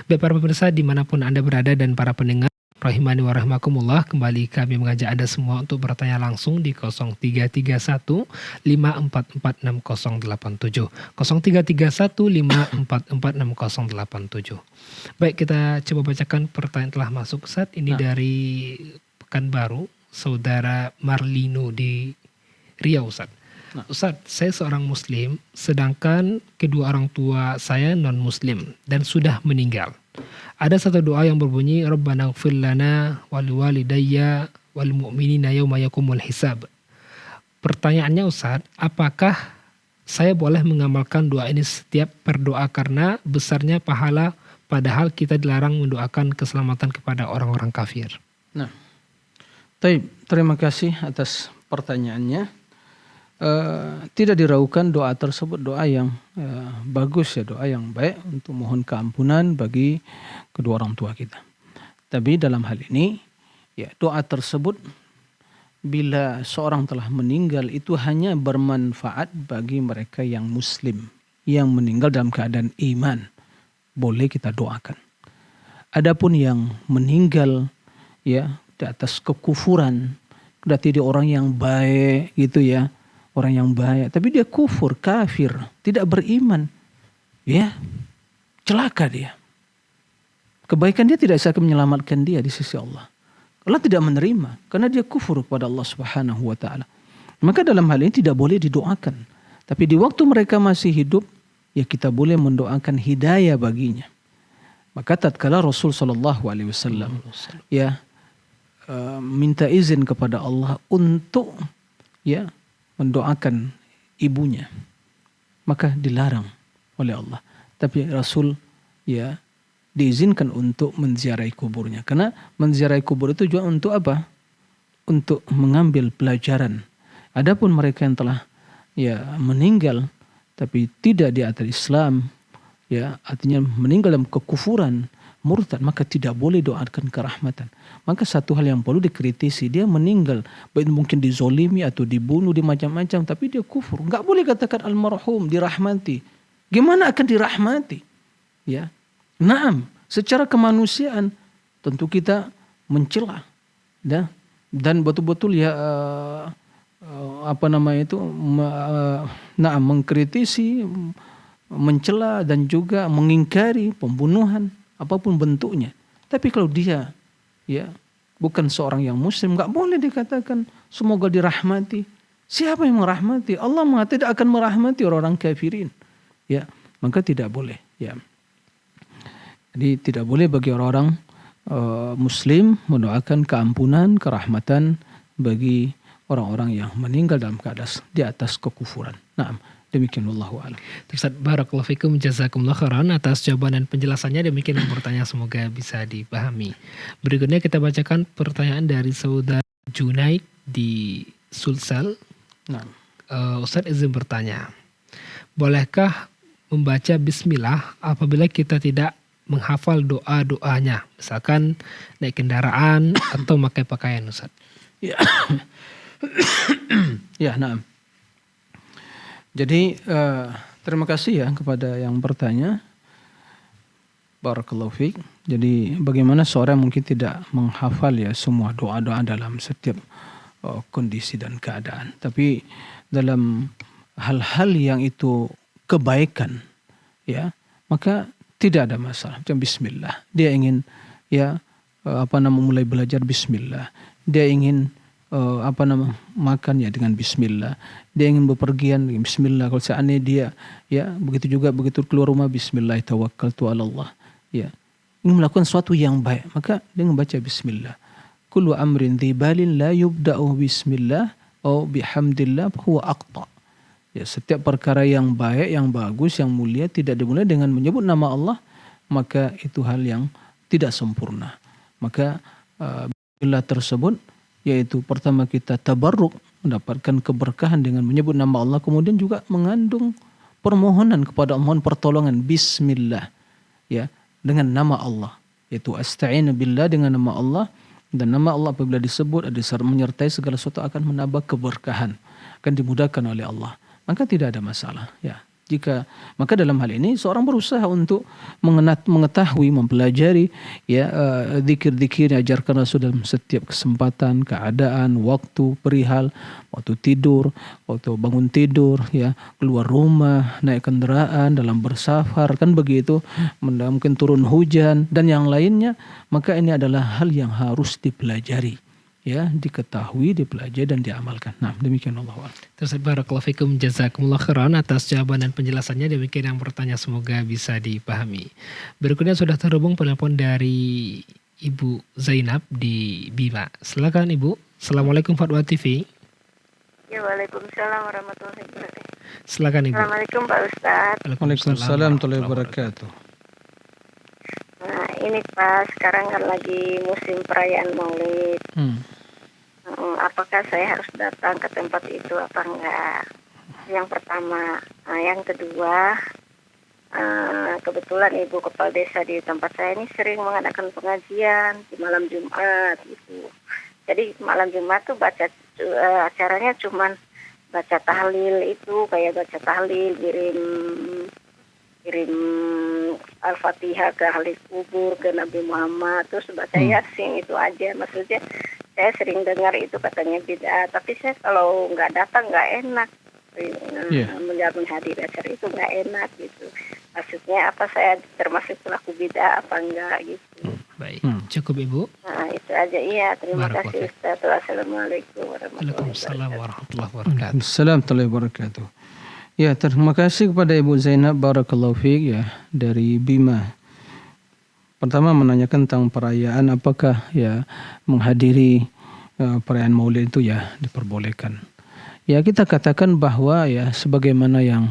Baik para pemirsa dimanapun Anda berada dan para pendengar rahimani wa rahimakumullah, kembali kami mengajak Anda semua untuk bertanya langsung di 0331 5446 087 0331 5446 087. Baik, kita coba bacakan pertanyaan telah masuk Ustaz. Ini dari Pekanbaru, Saudara Marlino di Riau Ustaz. Ustaz, saya seorang muslim sedangkan kedua orang tua saya non muslim dan sudah meninggal. Ada satu doa yang berbunyi Rabbana ighfir lana wa liwalidayya wal mu'minina yauma yaqumul hisab. Pertanyaannya Ustaz, apakah saya boleh mengamalkan doa ini setiap berdoa karena besarnya pahala padahal kita dilarang mendoakan keselamatan kepada orang-orang kafir? Nah, terima kasih atas pertanyaannya. Tidak diragukan doa tersebut doa yang bagus, ya, doa yang baik untuk mohon keampunan bagi kedua orang tua kita. Tapi dalam hal ini, ya, doa tersebut bila seorang telah meninggal itu hanya bermanfaat bagi mereka yang muslim, yang meninggal dalam keadaan iman. Boleh kita doakan. Adapun yang meninggal, ya, di atas kekufuran, berarti dia orang yang baik gitu, ya, orang yang baik, tapi dia kufur, kafir, tidak beriman, ya, celaka dia. Kebaikan dia tidak bisa menyelamatkan dia di sisi Allah. Allah tidak menerima karena dia kufur kepada Allah Subhanahu wa taala. Maka dalam hal ini tidak boleh didoakan. Tapi di waktu mereka masih hidup, ya kita boleh mendoakan hidayah baginya. Maka tatkala Rasul sallallahu alaihi wasallam, ya, minta izin kepada Allah untuk, ya, mendoakan ibunya, maka dilarang oleh Allah. Tapi Rasul, ya, diizinkan untuk menziarahi kuburnya. Karena menziarahi kubur itu juga untuk apa? Untuk mengambil pelajaran. Adapun mereka yang telah, ya, meninggal tapi tidak di atas Islam, ya, artinya meninggal dalam kekufuran, murtad, maka tidak boleh doakan kerahmatan. Maka satu hal yang perlu dikritisi, dia meninggal, baik mungkin dizolimi atau dibunuh di macam-macam, tapi dia kufur. Enggak boleh katakan almarhum dirahmati. Gimana akan dirahmati? Ya, naam, secara kemanusiaan tentu kita mencela, dan betul-betul, ya, mengkritisi, mencela dan juga mengingkari pembunuhan apapun bentuknya. Tapi kalau dia, ya, bukan seorang yang muslim, enggak boleh dikatakan semoga dirahmati. Siapa yang merahmati? Allah tidak akan merahmati orang-orang kafirin. Ya, maka tidak boleh, ya. Jadi tidak boleh bagi orang-orang muslim mendoakan keampunan, kerahmatan bagi orang-orang yang meninggal dalam keadaan di atas kekufuran. Naam. Demikian wallahu a'lam. Ustaz, barakallahu fikum, jazakumullah khairan atas jawaban dan penjelasannya. Demikian yang bertanya, semoga bisa dipahami. Berikutnya kita bacakan pertanyaan dari Saudara Junaid di Sulsel. Nah, Ustaz izin bertanya, bolehkah membaca bismillah apabila kita tidak menghafal doa-doanya, misalkan naik kendaraan atau pakai pakaian, Ustaz? Ya, ya, nah. Jadi terima kasih ya kepada yang bertanya. Barakallahu fiik. Jadi bagaimana seorang mungkin tidak menghafal ya semua doa-doa dalam setiap kondisi dan keadaan. Tapi dalam hal-hal yang itu kebaikan, ya, maka tidak ada masalah. Macam bismillah. Dia ingin ya mulai belajar bismillah. Dia ingin makan ya dengan bismillah. Dia ingin bepergian dengan bismillah. Kalau seandainya dia ya begitu juga begitu keluar rumah bismillah tawakkaltu 'ala Allah. Ya. Ingin melakukan sesuatu yang baik, maka dia membaca bismillah. Kullu amrin dzibalin la yubda'u bismillah atau bihamdillah huwa aqta. Ya, setiap perkara yang baik, yang bagus, yang mulia tidak dimulai dengan menyebut nama Allah, maka itu hal yang tidak sempurna. Maka bismillah tersebut yaitu pertama kita tabarruk, mendapatkan keberkahan dengan menyebut nama Allah, kemudian juga mengandung permohonan kepada Allah, mohon pertolongan bismillah, ya, dengan nama Allah, yaitu asta'inu billah, dengan nama Allah. Dan nama Allah apabila disebut menyertai segala sesuatu akan menambah keberkahan, akan dimudahkan oleh Allah, maka tidak ada masalah ya. Maka dalam hal ini seorang berusaha untuk mengetahui, mempelajari ya zikir-zikir yang diajarkan Rasul dalam setiap kesempatan, keadaan, waktu, perihal, waktu tidur, waktu bangun tidur, ya, keluar rumah, naik kendaraan, dalam bersafar, kan begitu, mungkin turun hujan dan yang lainnya, maka ini adalah hal yang harus dipelajari. Ya, diketahui, dipelajari dan diamalkan. Nah, demikian Allah. Terus barakallahu fikum, jazakumullah khairan atas jawaban dan penjelasannya. Demikian yang bertanya, semoga bisa dipahami. Berikutnya sudah terhubung penelpon dari Ibu Zainab di Bima. Silakan Ibu. Assalamualaikum Fatwa TV. Ya, waalaikumsalam warahmatullahi wabarakatuh. Silakan Ibu. Assalamualaikum Pak Ustadz. Waalaikumsalam warahmatullahi wabarakatuh. Nah, ini Pak, sekarang kan lagi musim perayaan Maulid. Apakah saya harus datang ke tempat itu apa enggak? Yang pertama. Nah, yang kedua, kebetulan Ibu Kepala Desa di tempat saya ini sering mengadakan pengajian di malam Jumat gitu. Jadi malam Jumat tuh acaranya cuman baca tahlil itu, kayak baca tahlil, kirim Al-Fatihah ke ahli kubur, ke Nabi Muhammad, terus baca Yasin, itu aja. Maksudnya saya sering dengar itu katanya bid'ah, tapi saya kalau nggak datang nggak enak. Menghadiri acara itu nggak enak gitu. Maksudnya apa, saya termasuk pelaku bid'ah apa enggak gitu. Baik, cukup Ibu. Nah, itu aja, iya. Terima kasih Ustaz. Wassalamualaikum warahmatullahi wabarakatuh. Assalamualaikum warahmatullahi wabarakatuh. Ya, terima kasih kepada Ibu Zainab, barakallahu fiik ya, dari Bima. Pertama menanyakan tentang perayaan, apakah ya menghadiri perayaan Maulid itu ya diperbolehkan. Ya, kita katakan bahwa ya sebagaimana yang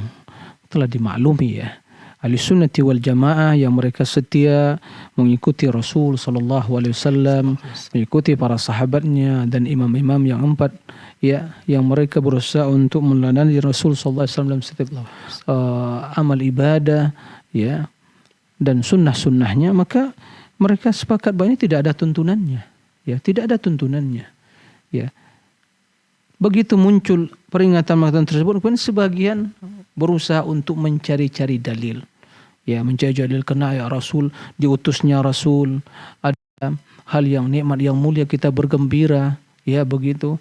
telah dimaklumi ya, Ahlussunnati wal Jamaah yang mereka setia mengikuti Rasul sallallahu alaihi wasallam, mengikuti para sahabatnya dan imam-imam yang 4 ya, yang mereka berusaha untuk meneladani Rasul sallallahu alaihi wasallam dalam setiap amal ibadah ya dan sunnah-sunnahnya, maka mereka sepakat bahwa ini tidak ada tuntunannya ya, tidak ada tuntunannya ya. Begitu muncul peringatan tersebut, kemudian sebagian berusaha untuk mencari-cari dalil. Ya, mencari dalil kena ya Rasul, diutusnya Rasul, ada hal yang nikmat yang mulia kita bergembira, ya begitu.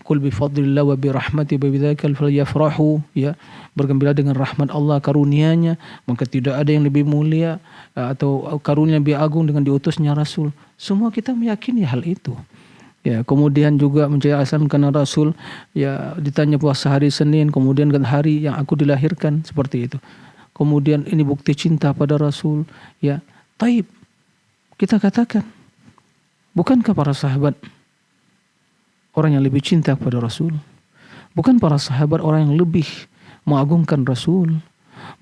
Qul bi fadlillah wa bi rahmati wa bidzakal falyafrahu, ya, bergembira dengan rahmat Allah, karunia-Nya, maka tidak ada yang lebih mulia atau karunia lebih agung dengan diutusnya Rasul. Semua kita meyakini hal itu. Ya, kemudian juga mencari alasan karena Rasul ya ditanya puasa hari Senin, kemudian kan hari yang aku dilahirkan, seperti itu. Kemudian ini bukti cinta pada Rasul, ya. Taib. Kita katakan, bukankah para sahabat orang yang lebih cinta kepada Rasul? Bukan para sahabat orang yang lebih mengagungkan Rasul?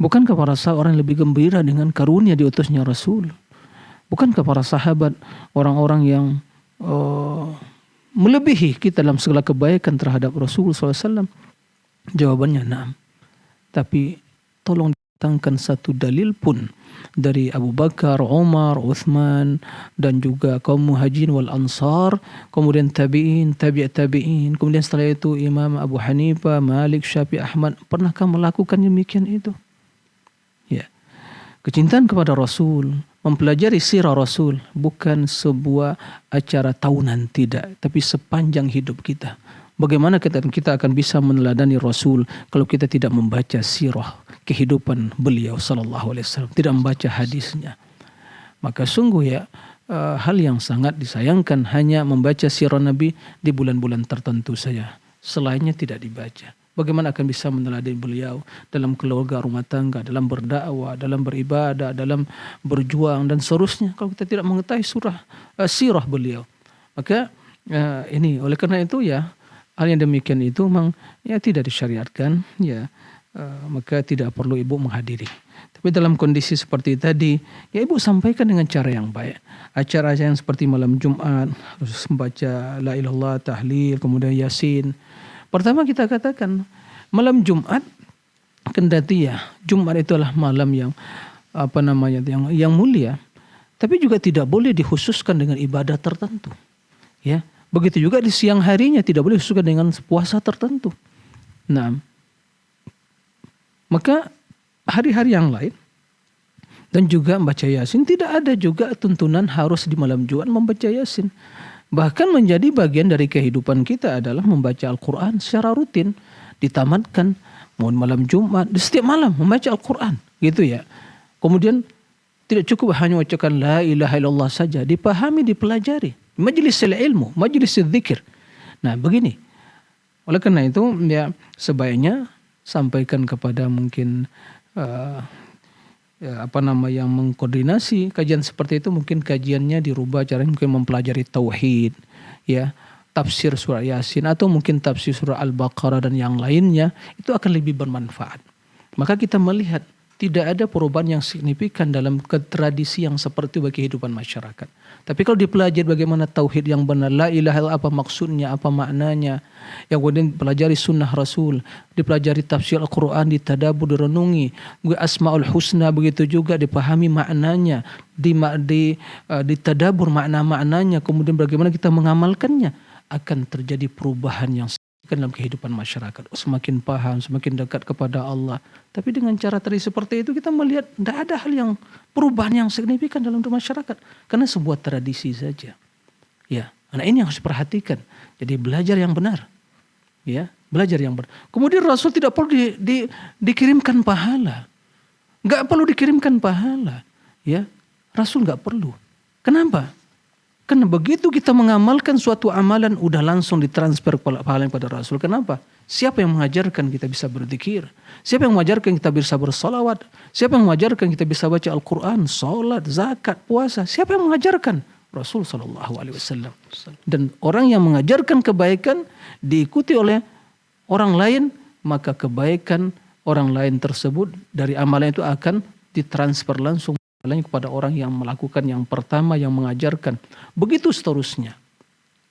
Bukankah para sahabat orang yang lebih gembira dengan karunia diutusnya Rasul? Bukankah para sahabat orang-orang yang melebihi kita dalam segala kebaikan terhadap Rasul SAW? Jawabannya na'am. Tapi tolong datangkan satu dalil pun dari Abu Bakar, Umar, Uthman dan juga kaum muhajirin wal ansar, kemudian tabi'in, tabi'in, kemudian setelah itu Imam Abu Hanifah, Malik, Syafi'i, Ahmad, pernahkah melakukan demikian itu? Ya. Kecintaan kepada Rasul, mempelajari sirah Rasul bukan sebuah acara tahunan, tidak, tapi sepanjang hidup kita. Bagaimana kita akan bisa meneladani Rasul kalau kita tidak membaca sirah kehidupan beliau sallallahu alaihi wasallam, tidak membaca hadisnya. Maka sungguh ya hal yang sangat disayangkan hanya membaca sirah Nabi di bulan-bulan tertentu saja. Selainnya tidak dibaca. Bagaimana akan bisa meneladani beliau dalam keluarga, rumah tangga, dalam berdakwah, dalam beribadah, dalam berjuang dan seterusnya kalau kita tidak mengetahui sirah beliau. Maka ini oleh karena itu ya hal yang demikian itu memang ya tidak disyariatkan ya, maka tidak perlu ibu menghadiri. Tapi dalam kondisi seperti tadi ya ibu sampaikan dengan cara yang baik. Acara yang seperti malam Jumat harus membaca la ilaha illallah, tahlil, kemudian yasin. Pertama kita katakan malam Jumat, kendati ya Jumat itu adalah malam yang yang mulia, tapi juga tidak boleh dikhususkan dengan ibadah tertentu ya. Begitu juga di siang harinya tidak boleh dikhususkan dengan puasa tertentu. Nah, maka hari-hari yang lain dan juga membaca yasin, tidak ada juga tuntunan harus di malam Jumat membaca yasin. Bahkan menjadi bagian dari kehidupan kita adalah membaca Al-Quran secara rutin, ditamatkan mau malam Jumat, di setiap malam membaca Al-Quran gitu ya. Kemudian tidak cukup hanya ucapkan la ilaha illallah saja, dipahami, dipelajari. Majlis ilmu, majlis zikir. Nah begini, oleh karena itu ya sebaiknya sampaikan kepada mungkin yang mengkoordinasi kajian seperti itu, mungkin kajiannya dirubah, caranya mungkin mempelajari tauhid, ya, tafsir surah Yasin atau mungkin tafsir surah Al-Baqarah dan yang lainnya, itu akan lebih bermanfaat. Maka kita melihat tidak ada perubahan yang signifikan dalam tradisi yang seperti bagi kehidupan masyarakat. Tapi kalau dipelajari bagaimana tauhid yang benar, la ilaha illallah apa maksudnya, apa maknanya, yang kemudian dipelajari sunnah Rasul, dipelajari tafsir Al-Quran, ditadabbur, direnungi, asmaul husna begitu juga dipahami maknanya, ditadabbur makna-maknanya, kemudian bagaimana kita mengamalkannya, akan terjadi perubahan yang dalam kehidupan masyarakat, semakin paham, semakin dekat kepada Allah. Tapi dengan cara tadi seperti itu kita melihat tidak ada hal yang perubahan yang signifikan dalam masyarakat, karena sebuah tradisi saja. Ya, nah ini yang harus diperhatikan. Jadi belajar yang benar, ya, belajar yang benar. Kemudian Rasul tidak perlu dikirimkan pahala, nggak perlu dikirimkan pahala, ya, Rasul nggak perlu. Kenapa? Karena begitu kita mengamalkan suatu amalan, udah langsung ditransfer pahala kepada Rasul. Kenapa? Siapa yang mengajarkan kita bisa berzikir? Siapa yang mengajarkan kita bisa bersalawat? Siapa yang mengajarkan kita bisa baca Al-Quran, salat, zakat, puasa? Siapa yang mengajarkan? Rasul sallallahu alaihi wasallam. Dan orang yang mengajarkan kebaikan diikuti oleh orang lain, maka kebaikan orang lain tersebut dari amalan itu akan ditransfer langsung kepada orang yang melakukan yang pertama, yang mengajarkan. Begitu seterusnya.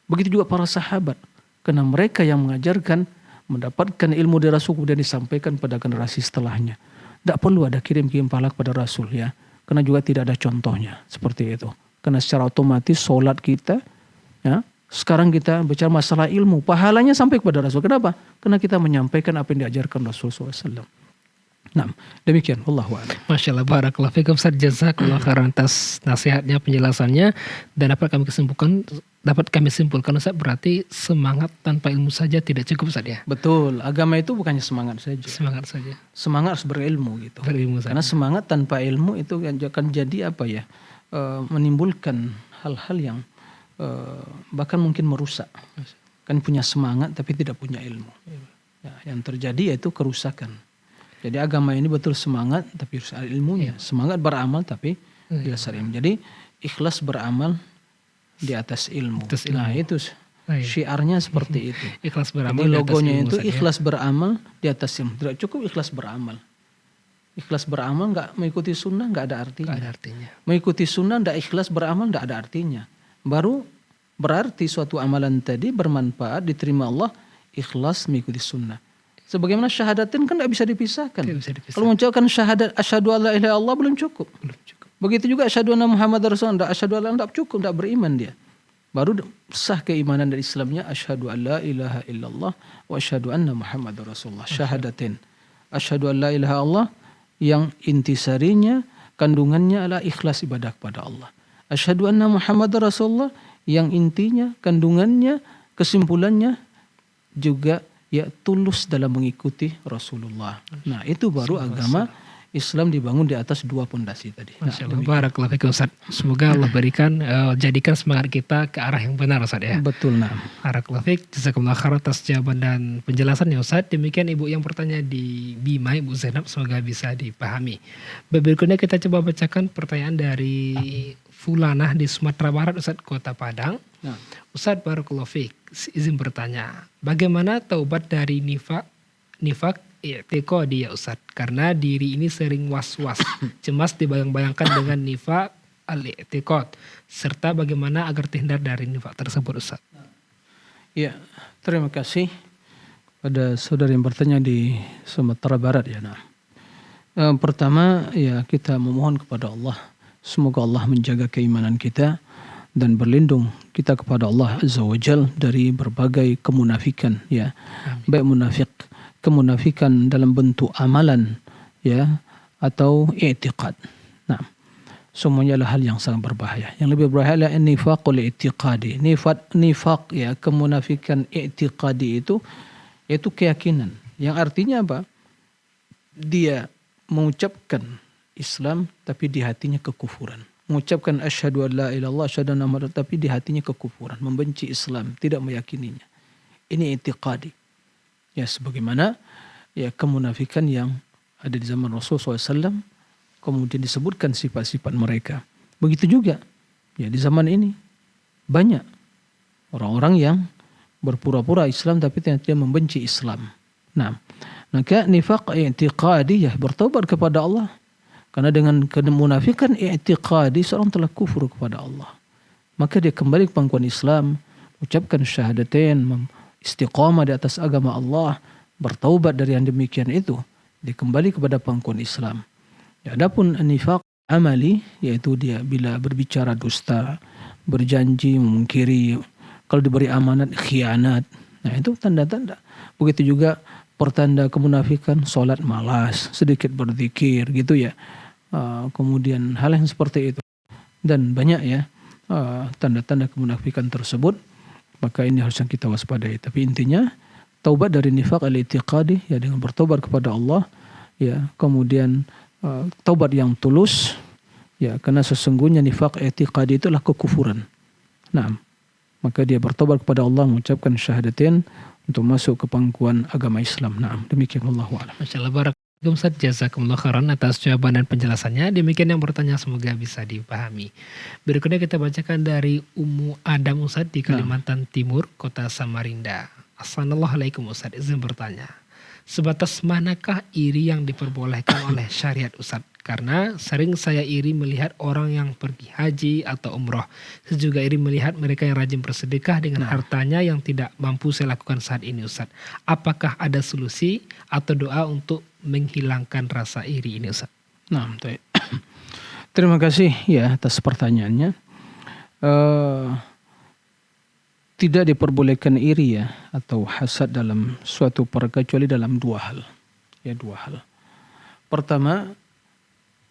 Begitu juga para sahabat. Karena mereka yang mengajarkan, mendapatkan ilmu dari Rasul, kemudian disampaikan pada generasi setelahnya. Tidak perlu ada kirim-kirim pahala kepada Rasul, ya. Karena juga tidak ada contohnya seperti itu. Karena secara otomatis solat kita, ya, sekarang kita bicara masalah ilmu, pahalanya sampai kepada Rasul. Kenapa? Karena kita menyampaikan apa yang diajarkan Rasul SAW. Nah, demikian. Wallahu a'lam. Masya Allah, barakallahu fikum Ustaz, jazakallahu khairan atas nasihatnya, penjelasannya, dan dapat kami simpulkan Ustaz, berarti semangat tanpa ilmu saja tidak cukup Ustaz ya. Betul, agama itu bukannya semangat saja. Semangat saja. Semangat harus berilmu gitu. Berilmu saja. Karena semangat tanpa ilmu itu akan jadi apa ya? Menimbulkan hal-hal yang bahkan mungkin merusak. Kan punya semangat tapi tidak punya ilmu. Ya, yang terjadi yaitu kerusakan. Jadi agama ini betul semangat tapi harus ada ilmunya. Semangat beramal tapi dasar ilmu. Jadi ikhlas beramal di atas ilmu. Nah itu syiarnya seperti itu. Ikhlas beramal. Jadi logonya itu ikhlas beramal di atas ilmu. Tidak cukup ikhlas beramal. Ikhlas beramal nggak mengikuti sunnah nggak ada artinya. Nggak ada artinya. Mengikuti sunnah nggak ikhlas beramal nggak ada artinya. Baru berarti suatu amalan tadi bermanfaat diterima Allah ikhlas mengikuti sunnah. Sebagaimana syahadatin kan tidak bisa dipisahkan. Tidak bisa dipisahkan. Kalau mengucapkan syahadat asyhadu alla ilaha illallah belum cukup. Begitu juga asyhadu anna Muhammadar Rasulullah, asyhadu alla tidak cukup, tidak beriman dia. Baru sah keimanan dan Islamnya asyhadu alla ilaha illallah wa asyhadu anna Muhammadar Rasulullah. Syahadatin. Asyhadu alla ilaha illallah yang intisarinya, kandungannya adalah ikhlas ibadah kepada Allah. Asyhadu anna Muhammadar Rasulullah yang intinya, kandungannya, kesimpulannya juga ya tulus dalam mengikuti Rasulullah. Nah, itu baru agama Islam dibangun di atas dua pondasi tadi. Masya Allah, barakallahu fikum Ustaz. Semoga Allah berikan, jadikan semangat kita ke arah yang benar Ustaz ya. Betul, nah. Barakallahu fik, jazakumullah khairan atas jawaban dan penjelasannya Ustaz. Demikian Ibu yang bertanya di Bima, Ibu Zainab, semoga bisa dipahami. Berikutnya kita coba bacakan pertanyaan dari Fulanah di Sumatera Barat Ustaz, Kota Padang. Nah. Ustaz barakallahu fik, izin bertanya, bagaimana taubat dari nifak i'tiqadi ya Ustaz? Karena diri ini sering was-was, cemas dibayang-bayangkan dengan nifak al-i'tiqad, serta bagaimana agar terhindar dari nifak tersebut Ustaz? Ya, terima kasih pada saudara yang bertanya di Sumatera Barat ya. Nah, pertama ya kita memohon kepada Allah, semoga Allah menjaga keimanan kita dan berlindung kita kepada Allah Azza wa Jal dari berbagai kemunafikan ya. Baik kemunafikan dalam bentuk amalan ya atau i'tiqad. Nah, semuanya adalah hal yang sangat berbahaya. Yang lebih berbahaya adalah nifaqul i'tiqadi. Nifaq ya, kemunafikan i'tiqadi itu yaitu keyakinan. Yang artinya apa? Dia mengucapkan Islam tapi di hatinya kekufuran. Mengucapkan asyhadu an la ilaha illallah asyhadu anna Muhammadar, tapi di hatinya kekufuran, membenci Islam, tidak meyakininya. Ini i'tiqadi. Ya sebagaimana ya kemunafikan yang ada di zaman Rasulullah SAW, kemudian disebutkan sifat-sifat mereka. Begitu juga ya di zaman ini banyak orang-orang yang berpura-pura Islam tapi ternyata dia membenci Islam. Nah, maka nifaq i'tiqadi ya bertaubat kepada Allah. Karena dengan kemunafikan i'tiqadi seorang telah kufur kepada Allah. Maka dia kembali ke pangkuan Islam, ucapkan syahadatain, istiqamah di atas agama Allah, bertaubat dari yang demikian itu, dia kembali kepada pangkuan Islam. Ya, adapun nifaq amali, yaitu dia bila berbicara dusta, berjanji memungkiri, kalau diberi amanat khianat. Nah, itu tanda-tanda. Begitu juga pertanda kemunafikan, salat malas, sedikit berzikir gitu ya. Kemudian hal yang seperti itu dan banyak ya tanda-tanda kemunafikan tersebut, maka ini harus yang kita waspadai. Tapi intinya taubat dari nifaq al-i'tiqadi ya dengan bertobat kepada Allah ya, kemudian taubat yang tulus ya, karena sesungguhnya nifaq i'tiqadi itulah kekufuran. Nah, maka dia bertobat kepada Allah, mengucapkan syahadatain untuk masuk ke pangkuan agama Islam. Nah, demikian wallahu a'lam. Masyaallah, Ustaz, jazakumullah khairan atas jawaban dan penjelasannya. Demikian yang bertanya, semoga bisa dipahami. Berikutnya kita bacakan dari Ummu Adam Ustaz di Kalimantan Timur, Kota Samarinda. Assalamualaikum Ustaz, izin bertanya, sebatas manakah iri yang diperbolehkan oleh syariat Ustaz? Karena sering saya iri melihat orang yang pergi haji atau umroh. Saya juga iri melihat mereka yang rajin bersedekah dengan hartanya yang tidak mampu saya lakukan saat ini Ustaz. Apakah ada solusi atau doa untuk menghilangkan rasa iri ini Ustaz? Nah, terima kasih ya atas pertanyaannya. Tidak diperbolehkan iri ya atau hasad dalam suatu perkara kecuali dalam dua hal. Ya, dua hal. Pertama,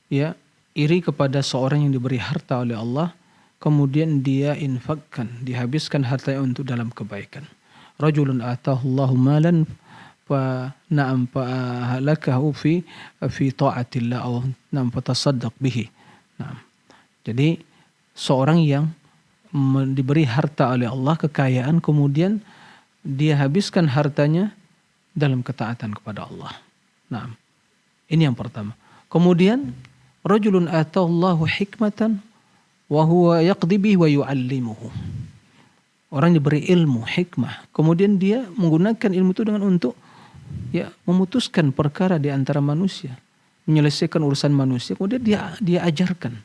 ya, iri kepada seorang yang diberi harta oleh Allah, kemudian dia infakkan, dihabiskan hartanya untuk dalam kebaikan. Rajulun atahullahu malan fa na'am fa halakahu fi ta'atillah aw na'am fatasaddaq bihi. Nah, jadi seorang yang diberi harta oleh Allah, kekayaan, kemudian dia habiskan hartanya dalam ketaatan kepada Allah. Nah, ini yang pertama. Kemudian rajulun atahullahu hikmatan wa huwa yaqdi bihi wa yu'allimuhu. Orang diberi ilmu, hikmah, kemudian dia menggunakan ilmu itu dengan untuk ya memutuskan perkara di antara manusia, menyelesaikan urusan manusia, kemudian dia ajarkan.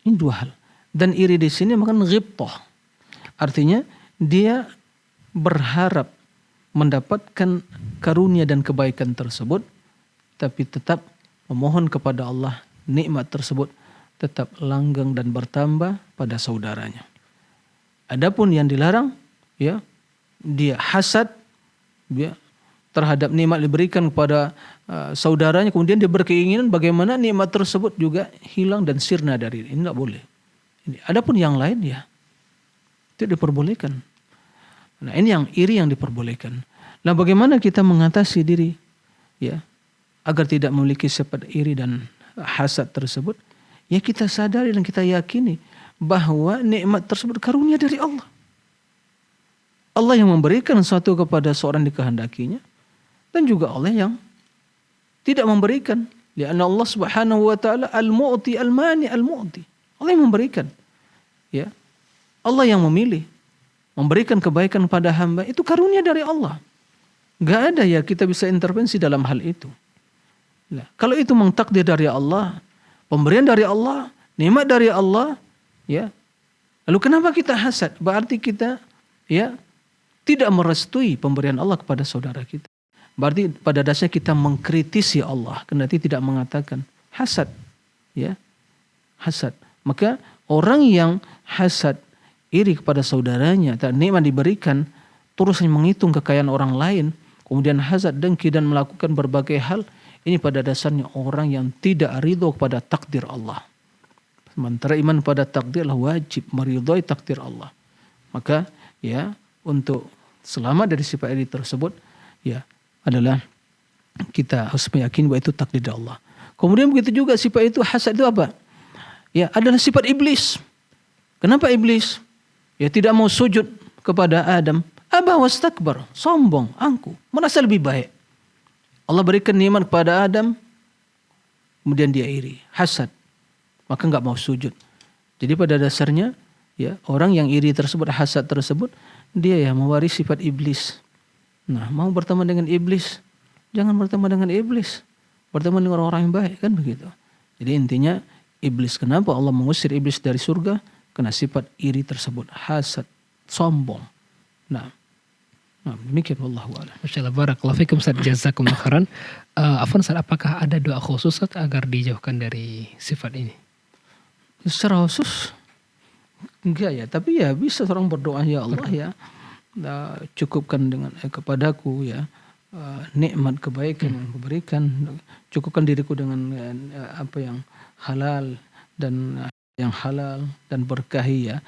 Ini dua hal. Dan iri di sini makan ghibtah. Artinya dia berharap mendapatkan karunia dan kebaikan tersebut, tapi tetap memohon kepada Allah nikmat tersebut tetap langgeng dan bertambah pada saudaranya. Adapun yang dilarang, ya, dia hasad, ya, terhadap nikmat diberikan kepada saudaranya, kemudian dia berkeinginan bagaimana nikmat tersebut juga hilang dan sirna dari ini, tidak boleh. Adapun yang lain, ya, itu diperbolehkan. Nah, ini yang iri yang diperbolehkan. Nah, bagaimana kita mengatasi diri, ya, agar tidak memiliki sifat iri dan hasad tersebut? Ya, kita sadari dan kita yakini bahwa nikmat tersebut karunia dari Allah. Allah yang memberikan sesuatu kepada seorang dikehendakinya, dan juga Allah yang tidak memberikan. Lianna Allah Subhanahu wa taala al-mu'ti al-mani al-mu'ti. Allah yang memberikan. Ya. Allah yang memilih memberikan kebaikan pada hamba, itu karunia dari Allah. Gak ada ya kita bisa intervensi dalam hal itu. Nah, kalau itu memang takdir dari Allah, pemberian dari Allah, nikmat dari Allah, ya. Lalu kenapa kita hasad? Berarti kita, ya, tidak merestui pemberian Allah kepada saudara kita. Berarti pada dasarnya kita mengkritisi Allah, kendati tidak mengatakan hasad, ya, hasad. Maka orang yang hasad, iri kepada saudaranya, tak nikmat diberikan, terus menghitung kekayaan orang lain, kemudian hasad, dengki dan melakukan berbagai hal, ini pada dasarnya orang yang tidak ridho kepada takdir Allah. Sementara iman pada takdir adalah wajib meridhoi takdir Allah. Maka, ya, untuk selamat dari sifat iri tersebut, ya, adalah kita harus meyakini bahwa itu takdir dari Allah. Kemudian begitu juga sifat itu, hasad itu apa? Ya, adalah sifat iblis. Kenapa iblis? Ya, tidak mau sujud kepada Adam. Aba wastakbar, sombong, angkuh, merasa lebih baik. Allah berikan nikmat kepada Adam, kemudian dia iri, hasad, maka enggak mau sujud. Jadi pada dasarnya, ya, orang yang iri tersebut, hasad tersebut, dia ya mewarisi sifat iblis. Nah, mau berteman dengan iblis, jangan berteman dengan iblis, berteman dengan orang yang baik, kan begitu. Jadi intinya iblis, kenapa Allah mengusir iblis dari surga? Karena sifat iri tersebut, hasad, sombong. Nah, demikian wallahu a'lam. Masyaallah, barakallahu fikum Ustaz, jazakumullah khairan. Afwan Ustaz, apakah ada doa khusus Ustaz agar dijauhkan dari sifat ini? Secara khusus enggak ya, tapi ya bisa orang berdoa, ya Allah, ya, cukupkan dengan kepadaku, ya, nikmat kebaikan yang kuberikan, cukupkan diriku dengan apa yang halal dan berkahi, ya,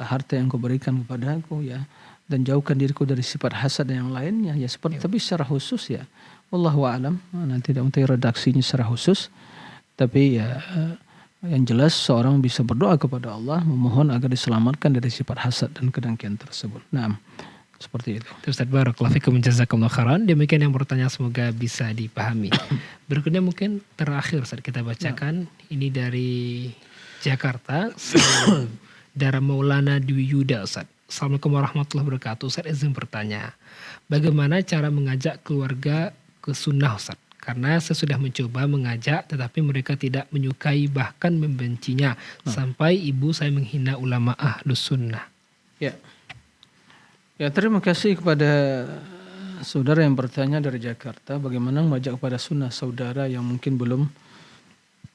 harta yang kau berikan kepadaku, ya, dan jauhkan diriku dari sifat hasad dan yang lainnya, ya, seperti, tapi secara khusus, ya, wallahu a'lam, nanti tidak mungkin redaksinya secara khusus, tapi ya, yang jelas seorang bisa berdoa kepada Allah, memohon agar diselamatkan dari sifat hasad dan kedengkian tersebut. Nah, seperti itu. Ustaz, barakallahu fikum, jazakumullah khairan. Demikian yang bertanya, semoga bisa dipahami. Berikutnya mungkin terakhir Ustaz kita bacakan, ini dari Jakarta, Saudara Maulana Dwi Yuda, Ustaz. Assalamualaikum warahmatullahi wabarakatuh. Ustaz izin bertanya, bagaimana cara mengajak keluarga ke sunnah, Ustaz? Karena saya sudah mencoba mengajak, tetapi mereka tidak menyukai, bahkan membencinya. Sampai ibu saya menghina ulama ahlus sunnah. Ya, ya, terima kasih kepada saudara yang bertanya dari Jakarta, bagaimana mengajak kepada sunnah saudara yang mungkin belum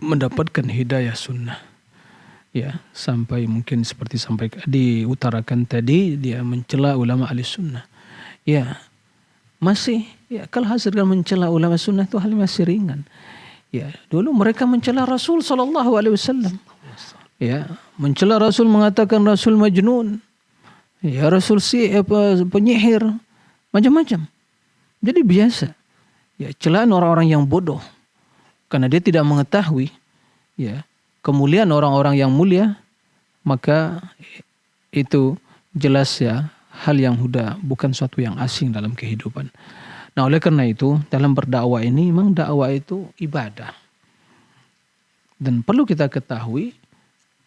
mendapatkan hidayah sunnah. Ya, sampai mungkin seperti sampai diutarakan tadi, dia mencela ulama ahli sunnah. Ya, masih, ya, kalau hasilkan mencela ulama sunnah itu hal masih ringan. Ya, dulu mereka mencela Rasul SAW. Ya, mencela Rasul, mengatakan Rasul majnun. Ya, Rasul penyihir, macam-macam. Jadi biasa. Ya, celaan orang-orang yang bodoh. Karena dia tidak mengetahui, ya, kemuliaan orang-orang yang mulia, maka itu jelas, ya, hal yang bukan suatu yang asing dalam kehidupan. Nah, oleh karena itu dalam berdakwah ini memang dakwah itu ibadah. Dan perlu kita ketahui,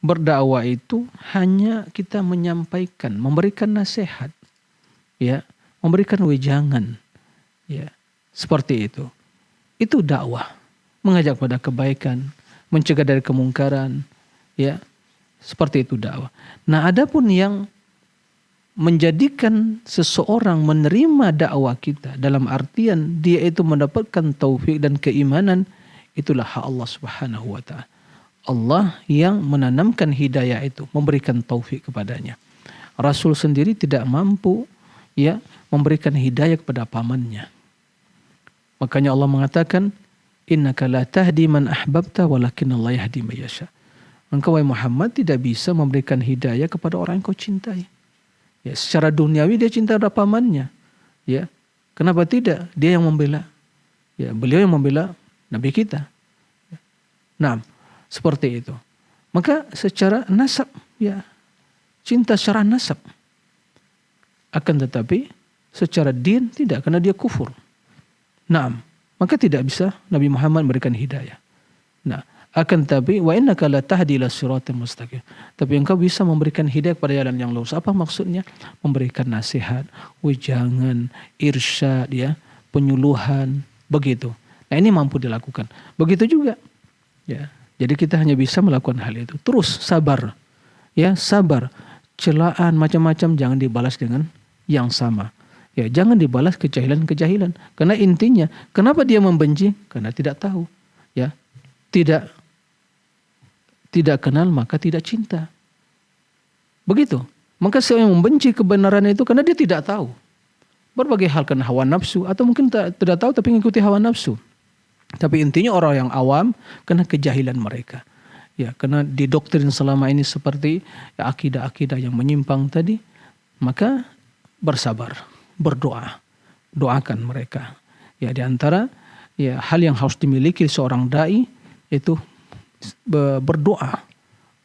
berdakwah itu hanya kita menyampaikan, memberikan nasihat, ya, memberikan wejangan, ya, seperti itu. Itu dakwah, mengajak pada kebaikan, mencegah dari kemungkaran, ya, seperti itu dakwah. Nah, adapun yang menjadikan seseorang menerima dakwah kita dalam artian dia itu mendapatkan taufik dan keimanan, itulah hak Allah Subhanahu wa taala. Allah yang menanamkan hidayah itu, memberikan taufik kepadanya. Rasul sendiri tidak mampu ya memberikan hidayah kepada pamannya. Makanya Allah mengatakan, innaka la tahdi man ahbabta walakin Allah yahdi man yasha. Engkau wahai Muhammad tidak bisa memberikan hidayah kepada orang yang kau cintai. Ya, secara duniawi dia cinta pada pamannya. Ya, kenapa tidak? Dia yang membela. Ya, beliau yang membela Nabi kita. Nah, seperti itu. Maka secara nasab, ya, cinta secara nasab. Akan tetapi secara din tidak, karena dia kufur. Nah, maka tidak bisa Nabi Muhammad memberikan hidayah. Nah, akan tetapi wa innaka la tahdi ila siratal mustaqim. Tapi engkau bisa memberikan hidayah kepada jalan yang lurus. Apa maksudnya? Memberikan nasihat, wejangan, irsyad, ya, penyuluhan, begitu. Nah, ini mampu dilakukan. Begitu juga. Ya. Jadi kita hanya bisa melakukan hal itu. Terus sabar. Ya, sabar. Celaan macam-macam jangan dibalas dengan yang sama. Ya, jangan dibalas kejahilan-kejahilan. Karena intinya, kenapa dia membenci? Karena tidak tahu. Ya. Tidak kenal maka tidak cinta. Begitu. Maka seorang yang membenci kebenaran itu karena dia tidak tahu. Berbagai hal, karena hawa nafsu, atau mungkin tidak tahu tapi mengikuti hawa nafsu. Tapi intinya orang yang awam karena kejahilan mereka. Ya, karena didoktrin selama ini seperti ya, akidah-akidah yang menyimpang tadi, maka bersabar, berdoa, doakan mereka. Ya, di antara ya hal yang harus dimiliki seorang dai itu berdoa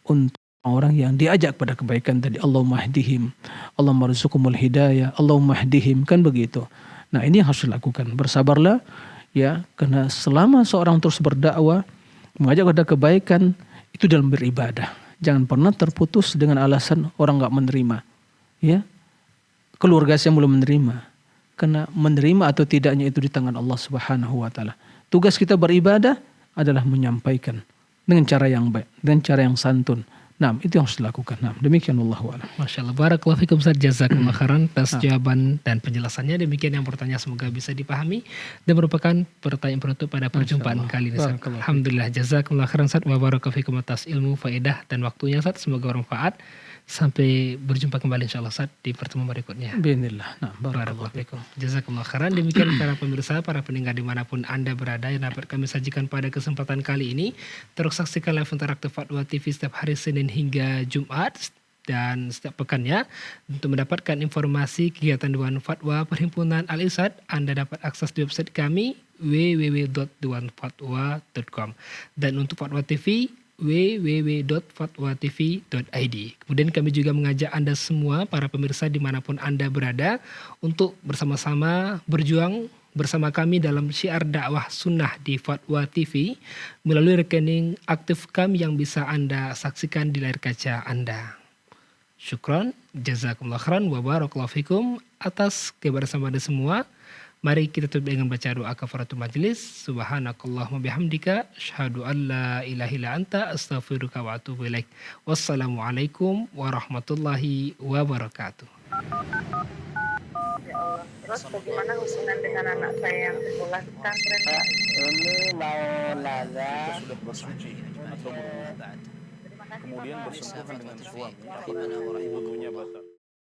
untuk orang yang diajak pada kebaikan tadi. Allahumma hdihim, Allahumma rzuqhumul hidayah, Allahumma hdihim, kan begitu. Nah, ini yang harus dilakukan. Bersabarlah ya, karena selama seorang terus berdakwah, mengajak pada kebaikan, itu dalam beribadah. Jangan pernah terputus dengan alasan orang enggak menerima. Ya. Keluarga saya belum menerima. Karena menerima atau tidaknya itu di tangan Allah Subhanahu wa taala. Tugas kita beribadah adalah menyampaikan dengan cara yang baik, dengan cara yang santun. Nah, itu yang harus dilakukan. Nah, demikian wallahu a'lam. Masya Allah. Barakallahu fikum Ustaz, jazakumullah khairan atas jawaban dan penjelasannya. Demikian yang bertanya, semoga bisa dipahami dan merupakan pertanyaan penutup pada perjumpaan kali ini. Alhamdulillah, jazakumullah khairan Ustaz, wa barakallahu fikum atas ilmu, faedah dan waktunya Ustaz. Semoga bermanfaat. Sampai berjumpa kembali insyaallah Ustaz di pertemuan berikutnya. Bismillah. Nah, barakallahu fikum. Jazakumullah khairan. Demikian para pemirsa, para pendengar dimanapun Anda berada yang dapat kami sajikan pada kesempatan kali ini. Terus saksikan live interaktif Fatwa TV setiap hari Senin hingga Jumat dan setiap pekannya. Untuk mendapatkan informasi kegiatan Dewan Fatwa Perhimpunan Al-Irsyad, Anda dapat akses di website kami www.dewanfatwa.com, dan untuk Fatwa TV www.fatwatv.id. Kemudian kami juga mengajak Anda semua para pemirsa dimanapun Anda berada untuk bersama-sama berjuang bersama kami dalam syiar dakwah sunnah di Fatwa TV melalui rekening aktif kami yang bisa Anda saksikan di layar kaca Anda. Syukron, jazakumullah khairan wa barakallahu fikum atas kebersamaan Anda semua. Mari kita tutup dengan baca doa kafaratul majlis. Subhanakallahumma bihamdika asyhadu an la ilaha illa anta astaghfiruka wa atubu ilaik. Wassalamualaikum warahmatullahi wabarakatuh. Ya Allah. Terus bagaimana hubungan dengan anak saya yang sekolah di pesantren? Ini mau nanya Jika sudah bersuci atau berwudu, kemudian bersentuhan dengan suami atau wudhunya batal.